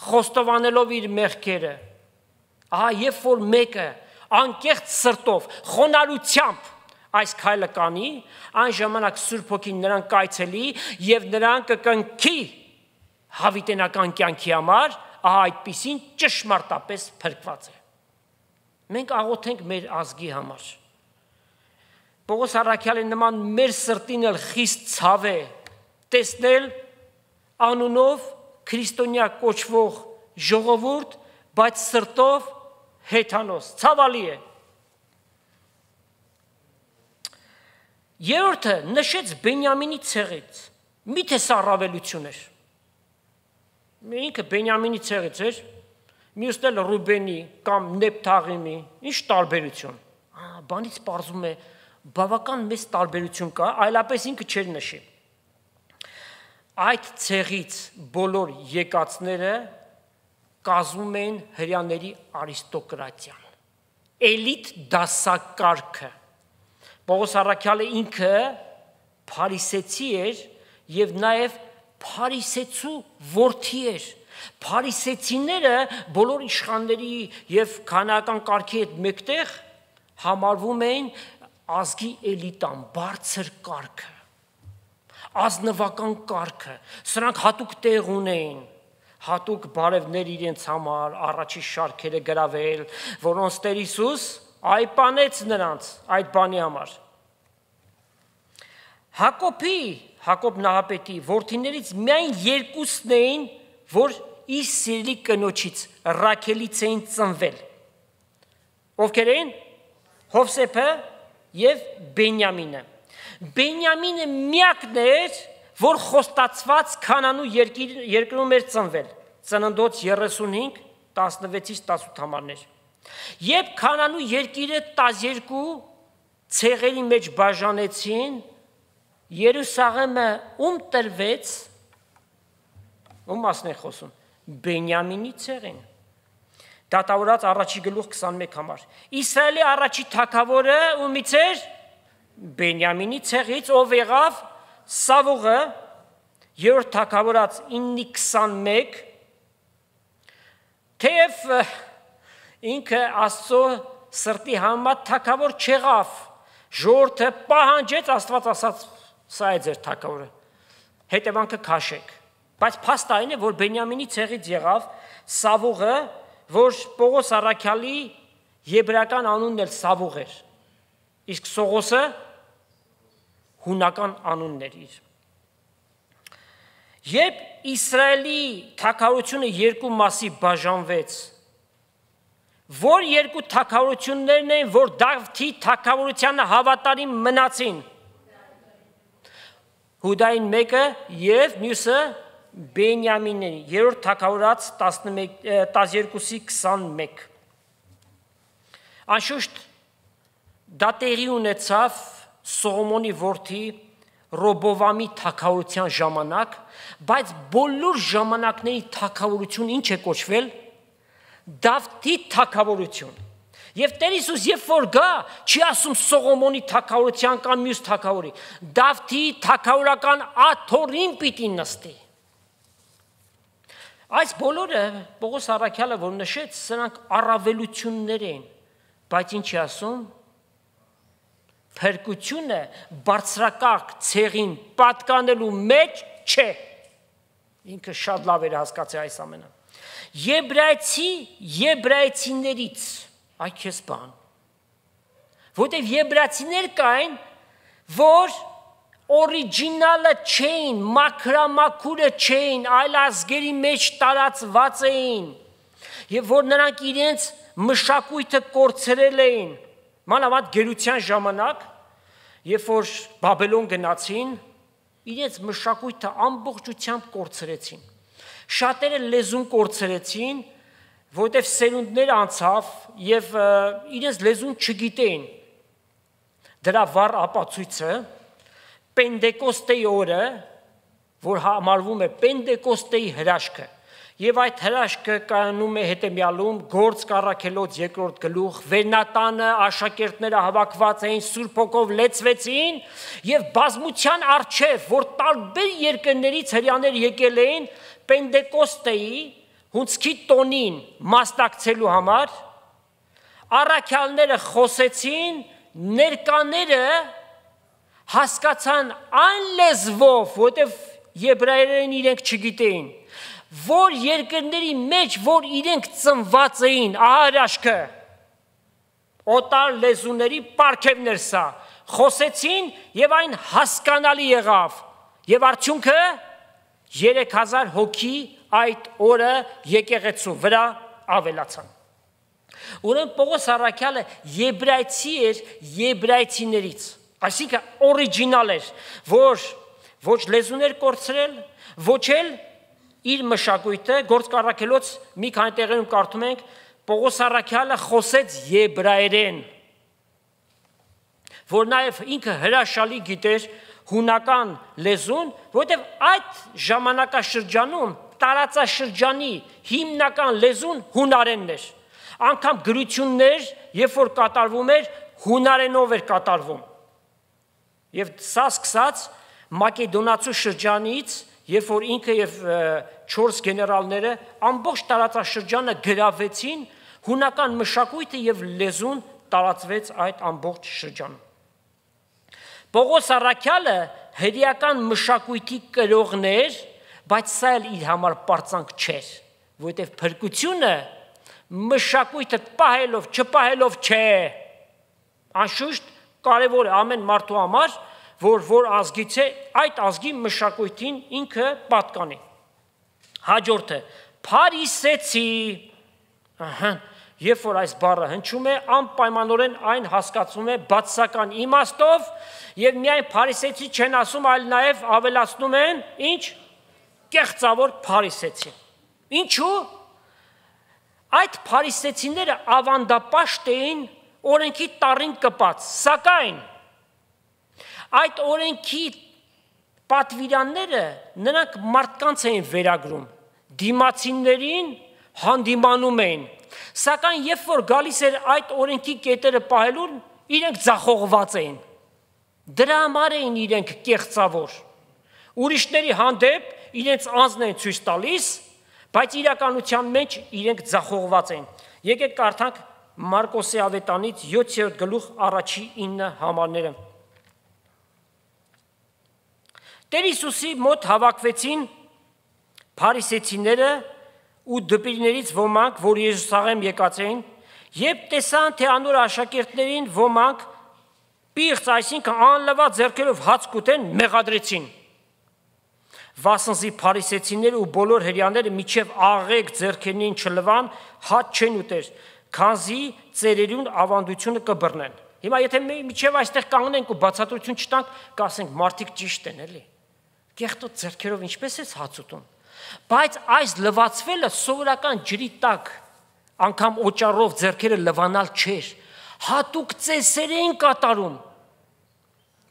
խոստովանելով իր մեղքերը։ Ահա երբ որ մեկը անկեղծ սրտով, խոնարհությամբ այս քայլը կանի, այն ժամանակ Սուրբ Հոգին նրան կայցելի եւ նրան կկնքի հավիտենական կյանքի համար, ահա այդպիսին ճշմարտապես փրկված է։ Մենք աղոթենք մեր ազգի համար։ Պողոս առաքյալի նման մեր սրտին էլ խիստ ցավ է տեսնել անունով քրիստոնյա կոչվող ժողովուրդ, բայց սրտով հեթանոս, ցավալի է։ Երրորդը նշեց Բենյամինի ցեղից։ Միթե սա առավելություն էր։ Ինքը Բենյամինի ցեղից էր, մյուսն էլ Ռուբենի կամ Նեփթաղիմի, ինչ տարբերություն։ Բանից պարզում է բավական մեծ տարբերություն կա, այլապես ինքը չէր նշի։ Այդ ցեղից բոլոր եկածները կազմում են հրյաների արիստոկրատիան, էլիտ դասակարգը։ Պողոս առաքյալը ինքը փարիսեցի էր եւ նաեւ փարիսեցու որդի էր։ Փարիսեցիները բոլոր իշխանների եւ քանական կարգի հետ մեկտեղ համարվում էին ազգի էլիտան, բարձր կարգը, ազնվական կարգը։ Սրանք հատուկ տեղ ունեին, հատուկ բարևներ իրենց համար, առաջի շարքերը գրավել, որոնց Տեր Հիսուս այպանեց նրանց այդ բանի համար։ Հակոբ նահապետի որդիներից միայն երկուսն էին, որ իր սիրելի կնոջից Ռաքելից էին ծնվել։ Ովքեր էին? Հովսեփը եւ Բենյամինը։ Բենյամինը միակն էր, որ խոստացված Քանանու երկրում էր ծնվել։ Ծննդոց 35, 16-ից 18 համարներ։ Երբ Քանանու երկիրը 12 ցեղերի մեջ բաժանեցին, Երուսաղեմը ում տրվեց, ում մասն է խոսում, Բենյամինի ցեղին։ Դատավորած առաջի գլուխ 21 համար։ Իսրայելի առաջի թագավորը ումից էր? Բենյամինի ցեղից, ով եղավ? Սավուղը, երրորդ թագավորած 9:21, թեև ինքը Աստծո սրտի համեմատ թագավոր չեղավ, ժողովուրդը պահանջեց, Աստված ասաց, սա է ձեր թագավորը, հետևանքը քաշեք։ Բայց փաստ այն է, որ Բենյամինի ցեղից եղավ Սավուղը, որ Պողոս առաքյալի եբրայական անունն էլ Սավուղ էր, իսկ Սողոսը հունական անունն էր իր։ Երբ Իսրայելի թագավորությունը երկու մասի բաժանվեց, որ երկու թագավորություններն էին, որ Դավթի թագավորությանը հավատարիմ մնացին, Հուդային մեկը եւ մյուսը Բենյամինի 3-րդ թագավորաց 12:21 Անշուշտ դա տեղի ունեցավ Սողոմոնի որդի Ռոբովամի թագավորության ժամանակ, բայց բոլոր ժամանակների թագավորություն ինչ է կոչվել Դավթի թագավորություն։ Եվ Տեր Հիսուս երբ որ գա, չի ասում Սողոմոնի թագավորության կամ մյուս թագավորի, Դավթի թագավորական աթոռին պիտի նստի։ Այս բոլորը Պողոս առաքյալը որ նշեց, սրանք առավելություններ են, բայց ինչ է ասում, փրկությունը բարձրակարգ ցեղին պատկանելու մեջ չէ։ Ինքը շատ լավ էր հասկացել այս ամենը։ Եբրայեցիներից այ քեզ բան։ Որտեվ եբրայեցիներ կային, որ օրիջինալը չէին, մաքրամաքուրը չէին, այլ ազգերի մեջ տարածված էին, եւ որ նրանք իրենց մշակույթը կորցրել էին։ Մանավանդ գերության ժամանակ, երբ որ Բաբելոն գնացին, իրենց մշակույթը ամբողջությամբ կորցրեցին։ Շատերը լեզուն կորցրեցին, որտեղ սերունդներ անցավ եւ իրենց լեզուն չգիտեին։ Դրա վառ ապացույցը Պենդեկոստեի օրը, որ համարվում է Պենդեկոստեի հրաշքը, եւ այդ հրաշքը կայանում է հետեւյալում Գործ Առաքելոց 2-րդ գլուխ, Վերնատանը աշակերտները հավաքված էին, Սուրբ Հոգով լեցվեցին եւ բազմության արչեւ, որ տարբեր երկրներից հрьяաներ եկել էին Պենդեկոստեի հունցքի տոնին մասնակցելու համար, առաքյալները խոսեցին, ներկաները հասկացան այն լեզվով, որտեղ եբրայերեն իրենք չգիտեին, որ երկրների մեջ, որ իրենք ծնված էին, ահա հրաշքը, օտար լեզուների պարգևներ սա, խոսեցին եւ այն հասկանալի եղավ, եւ արդյունքը 3000 հոգի այդ օրը եկեղեցու վրա ավելացան։ Ուրեմն Պողոս առաքյալը եբրայցի էր եբրայցիներից, այսինքն օրիջինալ էր, որ ոչ լեզուներ կորցրել, ոչ էլ իր մշակույթը, Գործ Առաքելոց մի քանի տեղերում կարդում ենք, Պողոս առաքյալը խոսեց եբրայերեն, որ նաև ինքը հրաշալի գիտեր հունական լեզուն, որովհետև այդ ժամանակաշրջանում տարածաշրջանի հիմնական լեզուն հունարենն էր։ Անգամ գրություններ, երբ որ կատարվում էր, հունարենով էր կատարվում։ Եվ սա սկսած Մակեդոնացու շրջանից, երբ որ ինքը եւ 4 գեներալները ամբողջ տարածաշրջանը գրավեցին, հունական մշակույթը եւ լեզուն տարածվեց այդ ամբողջ շրջանում։ Պողոս առաքյալը հրեական մշակույթի կրողն էր, բայց սա էլ իր համար պարծանք չէր, որովհետև փրկությունը մշակույթը պահելով, չպահելով չէ։ Անշուշտ կարևոր է ամեն մարդու համար, որ ազգից է, այդ ազգի մշակույթին ինքը պատկանի։ Հաջորդը, փարիսեցի, երբ որ այս բառը հնչում է, անպայմանորեն այն հասկացվում է բացասական իմաստով, եւ միայն փարիսեցի չեն ասում, այլ նաեւ ավելացնում են, ինչ, կեղծավոր փարիսեցի։ Ինչու՞։ Այդ փարիսեցիները ավանդապաշտ էին օրենքի տառին կպած, սակայն այդ օրենքի պատվիրանները նրանք մարդկանց էին վերագրում, դիմացիներին հանդիմանում էին, սակայն երբ որ գալիս էր այդ օրենքի կետերը պահելուն, իրենք ձախողված էին, դրա համար էին իրենք կեղծավոր, ուրիշների հանդեպ իրենց անձն են ցույց տալիս, բայց իրականության մեջ իրենք ձախողված են։ Եկեք կարդանք Մարկոսի ավետանից 7-րդ գլուխ առաջի 9 համարները։ Տեր Հիսուսի մոտ հավաքվեցին փարիսեցիները ու դպիրներից ոմանք, որ Երուսաղեմ եկած էին, եւ տեսան, թե անոր աշակերտներին ոմանք պիղծ, այսինքն անլվա ձեռքերով հաց կուտեն, մեղադրեցին։ Վասնզի փարիսեցիները ու բոլոր հրեաները միջև աղեկ ձեռքերին չլվան, հաց չեն ուտեր, քանզի ծերերուն ավանդությունը կբռնեն։ Հիմա եթե միջև այստեղ կանգնենք ու բացատրություն չտանք, կասենք մարդիկ ճիշտ են, էլի։ Կեղտոտ ձեռքերով ինչպես է հաց ուտում։ Բայց այս լվացվելը սովորական ջրի տակ, անգամ օճառով ձեռքերը լվանալ չէր, հատուկ ծեսեր էին կատարում։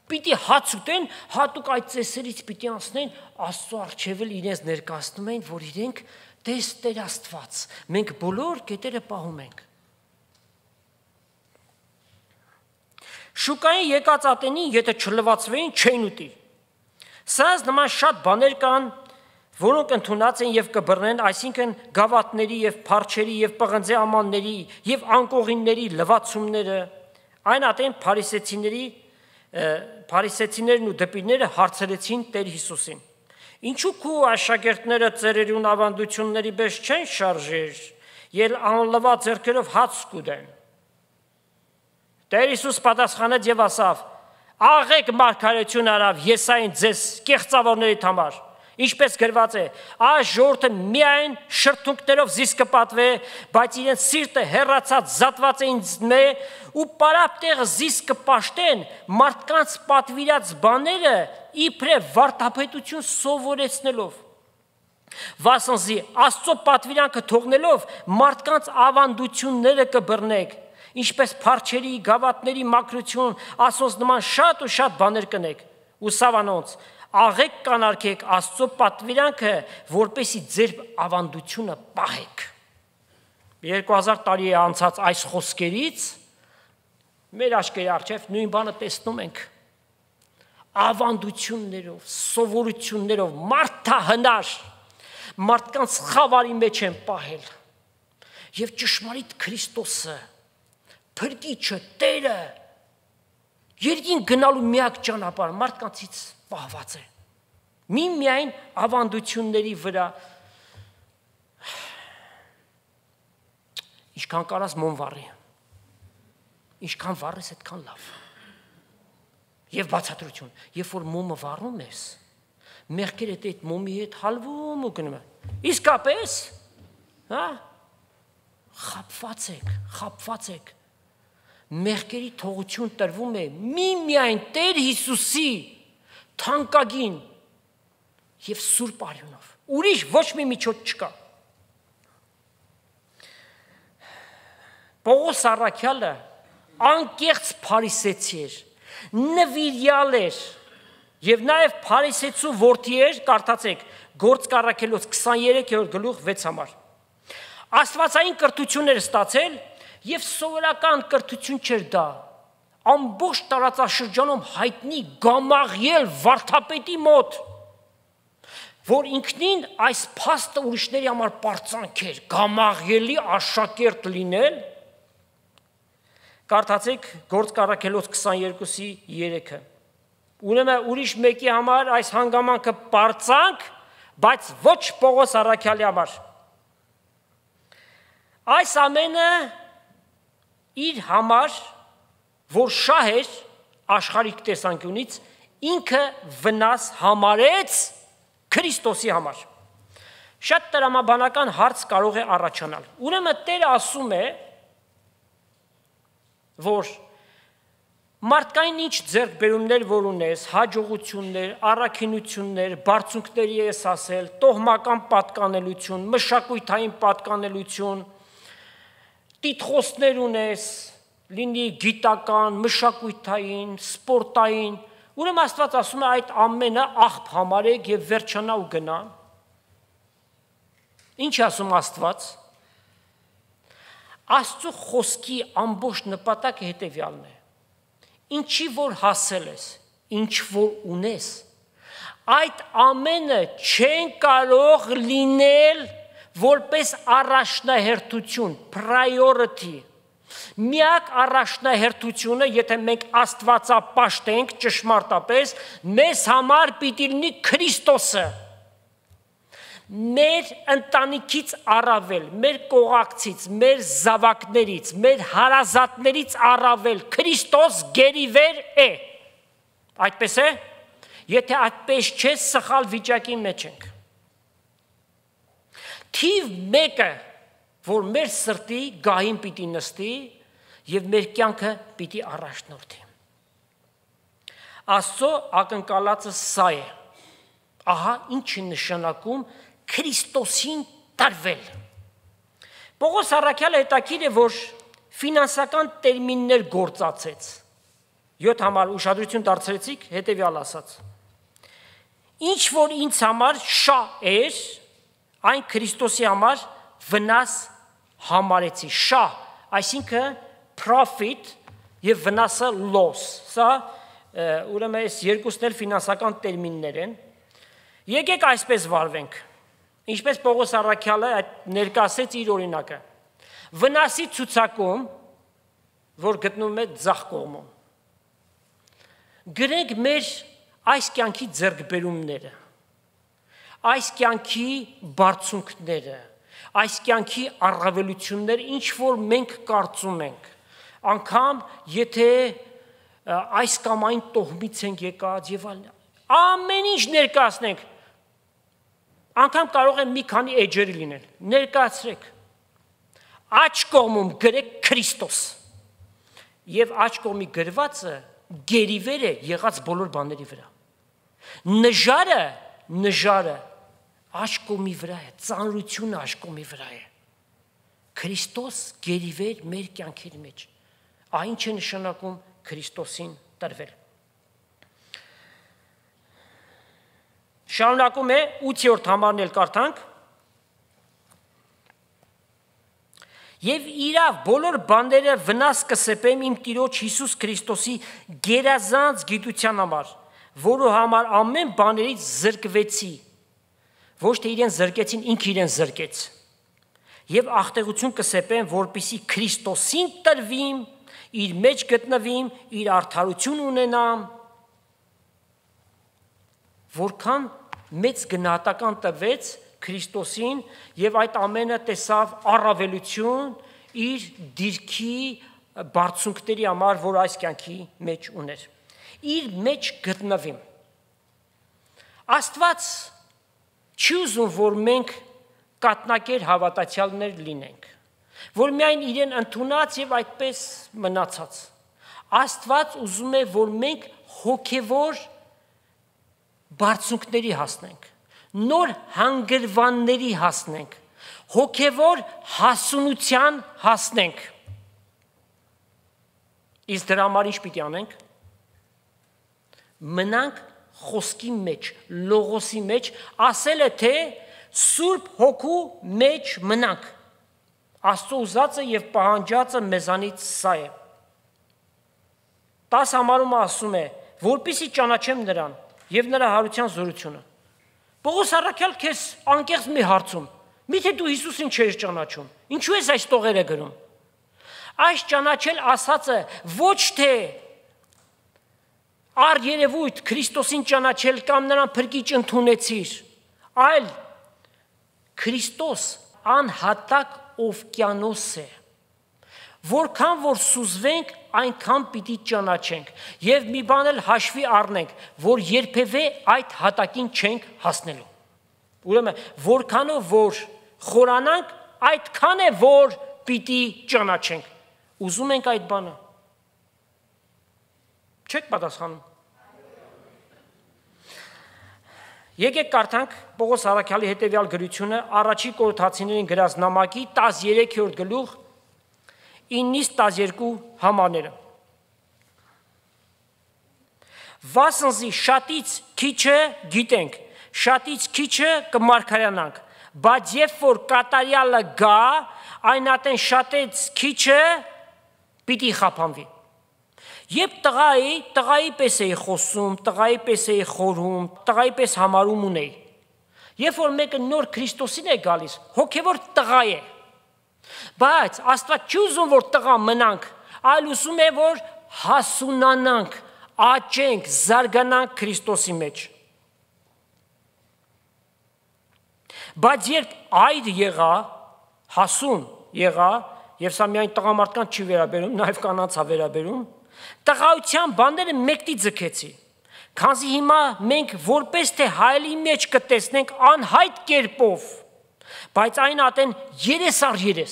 Պիտի հաց ուտեն, հատուկ այդ ծեսերից պիտի անցնեն, Աստծո առջև իրենց ներկայացնում էին, որ իրենք տես Տեր Աստված, մենք բոլոր կետերը պահում ենք։ Շուկային եկած ատենին, եթե չլվացվեին, չէին ուտի։ Սրանց նման շատ բաներ կան, որոնք ընդունած են եւ կբռնեն, այսինքն գավաթների եւ փարչերի եւ պղնձե ամանների եւ անկողինների լվացումները, այն ատեն փարիսեցիներն ու դպիրները հարցրեցին Տեր Հիսուսին. Ինչու քու աշակերտները ծերերուն ավանդությունների պես չեն շարժեր, ել անլվա ձեռքերով հաց կուտեն։ Տեր Հիսուս պատասխանեց եւ ասավ. Աղեք մարգարեություն արավ Եսային ձեզ կեղծավորների համար, ինչպես գրված է, այս ժողովուրդը միայն շրթունքներով զիս կպատվե, բայց իրենց սիրտը հեռացած զատված է ինձ մե ու պարապտեղը զիս կպաշտեն մարդկանց պատվիրած բաները իբրև վարդապետություն սովորեցնելով։ Վասնզի Աստծո պատվիրանքը թողնելով մարդկանց ավանդությունները կբռնեք, ինչպես փարչերի, գավաթների մաքրություն, ասոնց նման շատ ու շատ բաներ կնեք, ու սավանոնց աղեք կանարգեք Աստծո պատվիրանքը, որպեսի ձեր ավանդությունը պահեք։ 2000 տարի է անցած այս խոսքերից, մեր աչքերի առջև նույն բանը տեսնում ենք։ Ավանդություններով, սովորություններով, մարդահնար, մարդկանց խավարի մեջ են պահել։ Եվ ճշմարիտ Քրիստոսը, Փրկիչը, Տերը, երկին գնալու միակ ճանապարհը մարդկանցից պահված է։ Միայն ավանդությունների վրա ինչքան կարաս մոմ վառի, ինչքան վառես այդքան լավ։ Եվ բացատրություն, երբ որ մոմը վառում ես, մեղքերը այդ մոմի հետ հալվում ու գնում է։ Իսկապես, հա? Խաբված եք։ Մեղքերի թողություն տրվում է միայն Տեր Հիսուսի թանկագին եւ սուրբ արյունով։ Ուրիշ ոչ մի միջոց չկա։ Պողոս առաքյալը անկեղծ փարիսեցի էր, նվիրյալ էր եւ նաեւ փարիսեցու որդի էր, կարդացեք Գործք առաքելոց 23-րդ գլուխ 6 համար։ Աստվածային կրթություններ ստացել եւ սովորական կրթություն չէր դա, ամբողջ տարածաշրջանում հայտնի Գամաղիել վարդապետի մոտ, որ ինքնին այս փաստը ուրիշների համար պարծանք էր, Գամաղիելի աշակերտ լինել։ Կարդացեք Գործք առաքելոց 22-ի 3-ը։ Ուրեմն ուրիշ մեկի համար այս հանգամանքը պարծանք, բայց ոչ Պողոս առաքյալի համար։ Այս ամենը իր համար, որ շահ էր աշխարհիկ տեսանկյունից, ինքը վնաս համարեց Քրիստոսի համար։ Շատ տրամաբանական հարց կարող է առաջանալ։ Ուրեմն Տերը ասում է, որ մարդկային ինչ ձեռքբերումներ որ ունես, հաջողություններ, առաքինություններ, բարձունքների ես ասել, տոհմական պատկանելություն, մշակույթային պատկանելություն, տիտղոսներ ունես, լինի գիտական, մշակույթային, սպորտային, ուրեմն Աստված ասում է այդ ամենը աղբ համարեք եւ վերջանա ու գնա։ Ինչ ասում Աստված։ Աստծո խոսքի ամբողջ նպատակը հետեւյալն է։ Ինչի որ հասել ես, ինչ որ ունես, այդ ամենը չեն կարող լինել որպես առաջնահերթություն, priority։ Միակ առաջնահերթությունը, եթե մենք Աստվածապաշտ ենք ճշմարտապես, մեզ համար պիտի լինի Քրիստոսը։ Մեր ընտանիքից առավել, մեր կողակցից, մեր զավակներից, մեր հարազատներից առավել Քրիստոս գերիվեր է։ Այդպես է։ Եթե այդպես չէ, սխալ վիճակի մեջ ենք։ Թիվ մեկը, որ մեր սրտի գահին պիտի նստի եւ մեր կյանքը պիտի առաջնորդի։ Աստծո ակնկալածը սա է։ Ահա ինչ է նշանակում Քրիստոսին տրվել։ Պողոս առաքյալը հետաքրքիր է, որ ֆինանսական տերմիններ գործածեց։ 7 համար ուշադրություն դարձրեցիք, հետևյալ ասած։ Ինչ որ ինձ համար շա էր, այն Քրիստոսի համար վնաս համարեցի։ Շա, այսինքն profit եւ վնասը loss։ Սա ուրեմն այս երկուսն էլ ֆինանսական տերմիններ են։ Եկեք այսպես վարվենք։ Ինչպես Պողոս առաքյալը ներկայացրեց իր օրինակը։ Վնասի ցուցակում, որ գտնվում է ձախ կողմում։ Գրենք մեր այս կյանքի ձեռքբերումները, այս կյանքի բարձունքները, այս կյանքի առավելությունները, ինչ որ մենք կարծում ենք, անգամ եթե այս կամ այն տոհմից ենք եկած եւ այլն, ամեն ինչ ներկայացնենք, անգամ կարող է մի քանի էջեր լինել, ներկայացրեք, աջ կողմում գրեք Քրիստոս եւ աջ կողմի գրվածը գերիվեր է եղած բոլոր բաների վրա։ Նժարը աջ կողմի վրա է, ծանրությունը աջ կողմի վրա է։ Քրիստոս գերիվեր մեր կյանքերի մեջ։ Այն ինչ է նշանակում Քրիստոսին տրվել։ Շարունակում է 8-րդ համարն էլ կարդանք։ Եվ իրավ բոլոր բաները վնաս կսեպեմ իմ Տիրոջ Հիսուս Քրիստոսի գերազանց գիտության համար, որու համար ամեն բաներից զրկվեցի, ոչ թե իրեն զրկեցին, ինքը իրեն զրկեց։ Եվ աղտեղություն կսեպեմ, որպեսզի Քրիստոսին տրվիմ, իր մեջ գտնվիմ, իր արդարություն ունենամ, որքան մեծ գնահատական տվեց Քրիստոսին եւ այդ ամենը տեսավ առավելություն իր դիրքի բարձունքների համար, որ այս կյանքի մեջ ուներ։ Իր մեջ գտնվիմ։ Աստված չի ուզում, որ մենք կատնակեր հավատացյալներ լինենք, որ միայն իրեն ընդունած եւ այդպես մնացած։ Աստված ուզում է, որ մենք հոգեվոր բարձունքների հասնենք, նոր հանգրվանների հասնենք, հոգևոր հասունության հասնենք։ Իսկ դրա համար ինչ պիտի անենք։ Մնանք խոսքի մեջ, լողոսի մեջ, ասել է թե Սուրբ Հոգու մեջ մնանք։ Աստծո ուզածը եւ պահանջածը մեզանից սա է։ 10 համարում ասում է, որպեսզի ճանաչեմ նրան եւ նրա հարության զորությունը։ Պողոս առաքյալ քեզ անկեղծ մի հարցում։ Միթե դու Հիսուսին չես ճանաչում։ Ինչու ես այս տողերը գրում։ Այս ճանաչել ասածը ոչ թե առ երևույթ Քրիստոսին ճանաչել կամ նրան փրկիչ ընդունեցիր, այլ Քրիստոս անհատակ օվկիանոս է։ Որքան որ սուզվենք, այնքան պիտի ճանաչենք եւ մի բան էլ հաշվի առնենք, որ երբևէ այդ հատակին չենք հասնելու։ Ուրեմն որքանով որ խորանանք, այդքան է որ պիտի ճանաչենք։ Ուզում ենք այդ բանը։ Չեք պատասխանում։ Եկեք կարդանք Պողոս առաքյալի հետևյալ գրությունը առաջի Կորինթացիներին գրած նամակի 13-րդ գլուխ 9-ից 12 համարները։ Վասնզի շատից քիչը գիտենք, շատից քիչը կմարգարյանանք, բայց երբ որ կատարյալը գա, այն ատեն շատից քիչը պիտի խափանվի։ Երբ տղայի պես էի խոսում, տղայի պես էի խորհում, տղայի պես համարում ունեի։ Երբ որ մեկը նոր Քրիստոսին է գալիս, հոգևոր տղա է։ Բայց Աստված չի ուզում, որ տղա մնանք, այլ ուզում է, որ հասունանանք, աճենք, զարգանանք Քրիստոսի մեջ։ Բայց երբ այր եղա, հասուն եղա, եւ սա միայն տղամարդկանց չի վերաբերում, նաեւ կանանց է վերաբերում, տղայության բաները մեկտի ձգեցի։ Քանզի հիմա մենք որպես թե հայելի մեջ կտեսնենք անհայտ կերպով, բայց այն ատեն 3x3։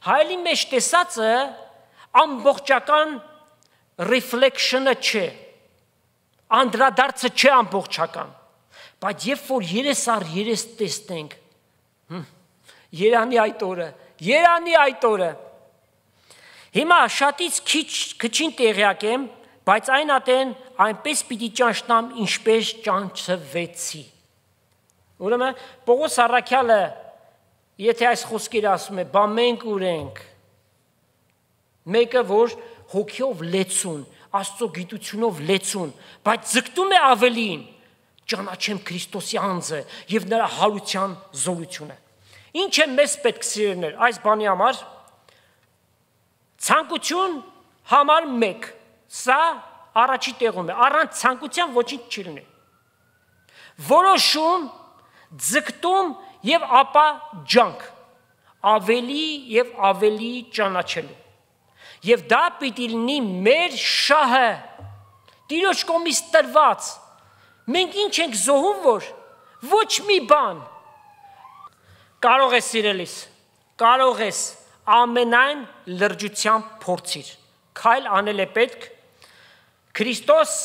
Հայելի մեջ տեսածը ամբողջական reflection-ը չէ, անդրադարձը չէ ամբողջական, Բայց երբ որ երես առ երես տեսնենք, Երանի այդ օրը։ Հիմա շատից քիչին տեղյակ եմ, բայց այն ատեն այնպես պիտի ճանչնամ, ինչպես ճանչվեցի։ Ուրեմն Պողոս առաքյալը, եթե այս խոսքերը ասում է, բա մենք ուրենք, մեկը որ հոգիով լեցուն, Աստծո գիտությունով լեցուն, բայց ձգտում է ավելին, ճանաչեմ Քրիստոսի անձը եւ նրա հարության զորությունը։ Ինչ է մեզ պետք սիրելիներ այս բանի համար։ Ցանկություն համար 1, սա առաջի տեղում է, առանց ցանկության ոչինչ չի լինի։ Որոշում, ձգտում եւ ապա ջանք, ավելի եւ ավելի ճանաչելու։ Եվ դա պիտի լինի մեր շահը, Տիրոջ կողմից տրված։ Մենք ինչ ենք զոհում, որ ոչ մի բան։ Կարող ես սիրելիս, կարող ես ամենայն լրջությամբ փորձիր։ Քայլ անել է պետք։ Քրիստոս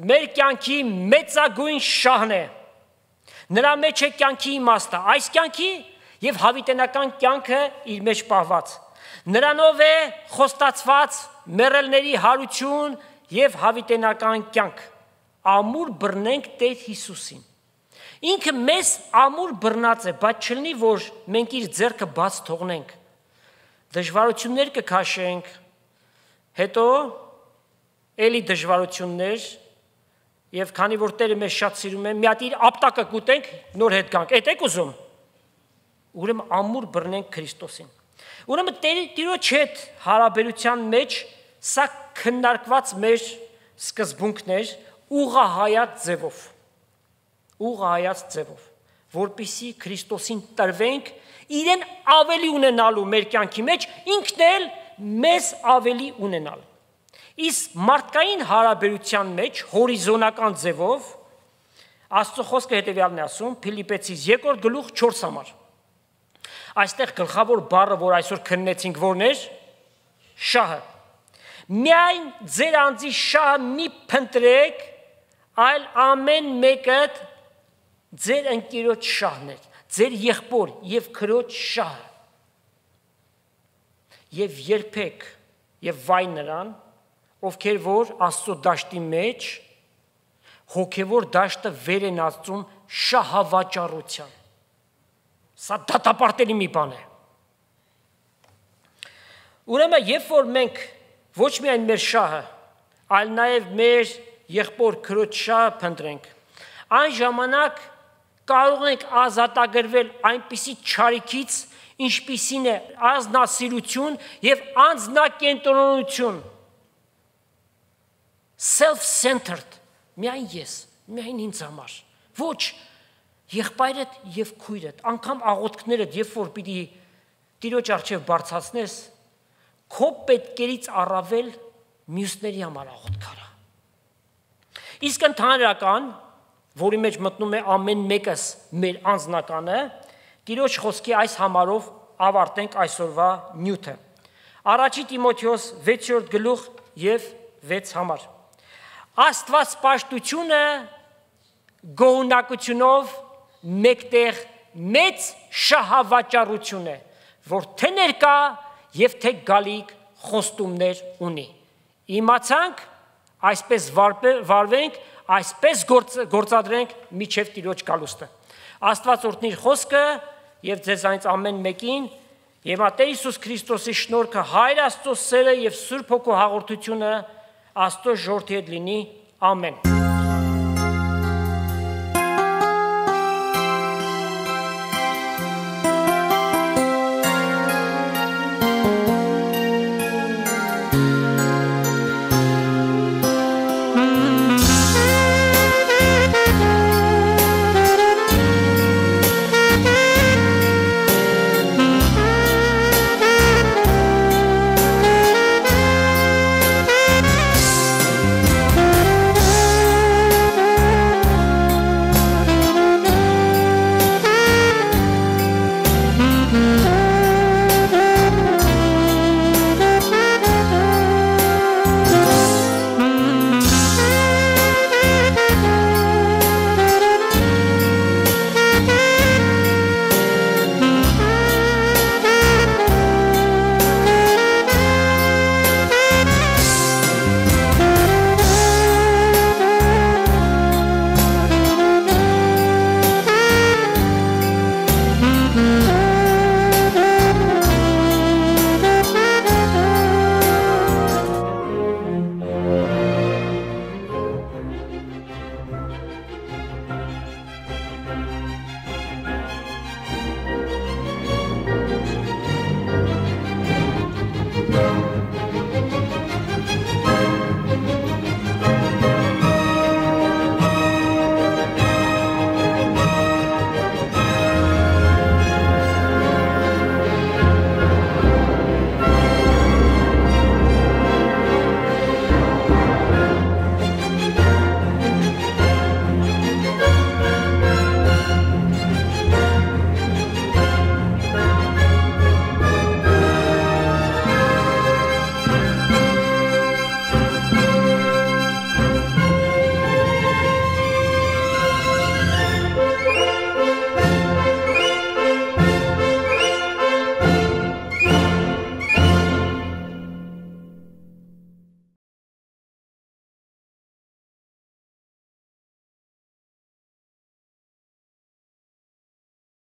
մեր կյանքի մեծագույն շահն է։ Նրա մեջ է կյանքի իմաստը, այս կյանքի եւ հավիտենական կյանքը իր մեջ պահված։ Նրանով է խոստացված մեռելների հարություն եւ հավիտենական կյանք։ Ամուր բռնենք Տեր Հիսուսին։ Ինքը մեզ ամուր բռնած է, բայց չլինի, որ մենք իր ձեռքը բաց թողնենք։ Դժվարություններ կքաշենք, հետո էլի դժվարություններ, եւ քանի որ Տերը մեզ շատ սիրում է, մի հատ իր ապտակը կուտենք, նոր հետ գանք։ Էդ եք ուզում։ Ուրեմն ամուր բռնենք Քրիստոսին։ Ուրեմն Տիրոջ հետ հարաբերության մեջ սա քննարկված մեր սկզբունքներ ուղղահայաց ձևով, որպեսզի Քրիստոսին տրվենք, իրեն ավելի ունենալու մեր կյանքի մեջ, ինքն էլ մեզ ավելի ունենալ։ Իսկ մարդկային հարաբերության մեջ հորիզոնական ձևով Աստծո խոսքը հետևյալն է ասում Փիլիպպեցիս 2:4 Այստեղ գլխավոր բառը, որ այսօր քննեցինք, որն էր, շահը։ Միայն ձեր անձի շահը մի փնտրեք, այլ ամեն մեկը ձեր ընկերոջ շահն է, ձեր եղբոր եւ քրոջ շահը։ Եվ երբեք եւ վայ նրան, ովքեր որ Աստծո դաշտի մեջ հոգևոր դաշտը վեր են ածում շահավաճառության։ Սա դատապարտելի մի բան է։ Ուրեմն երբ որ մենք ոչ միայն մեր շահը, այլ նաև մեր եղբոր քրոջ շահը փնտրենք, այն ժամանակ կարող ենք ազատագրվել այնպիսի չարիքից, ինչպիսին է անձնասիրություն եւ անձնակենտրոնություն, self-centered, միայն ես, միայն ինձ համար, ոչ եղբայրդ եւ քույրդ, անգամ աղոթքներդ, երբ որ պիտի Տիրոջ առջև բարձրացնես, քո պետքերից առավել մյուսների համար աղոթք արա։ Իսկ ընդհանրական, որի մեջ մտնում է ամեն մեկս մեր անձնականը, Տիրոջ խոսքի այս համարով ավարտենք այսօրվա նյութը։ Առաջի Տիմոթեոս 6:6 Աստվածպաշտությունը գոհունակությունով մեկտեղ մեծ շահավաճառություն է, որ թե ներկա եւ թե գալիք խոստումներ ունի։ Իմացանք, այսպես վարվենք, այսպես գործադրենք միջև Տիրոջ գալուստը։ Աստված օրհնի իր խոսքը եւ ձեզանից ամեն մեկին եւ Տեր Հիսուս Քրիստոսի շնորհքը, Հայր Աստծո սերը եւ Սուրբ Հոգու հաղորդությունը Աստծո ժողովրդի հետ լինի։ Ամեն։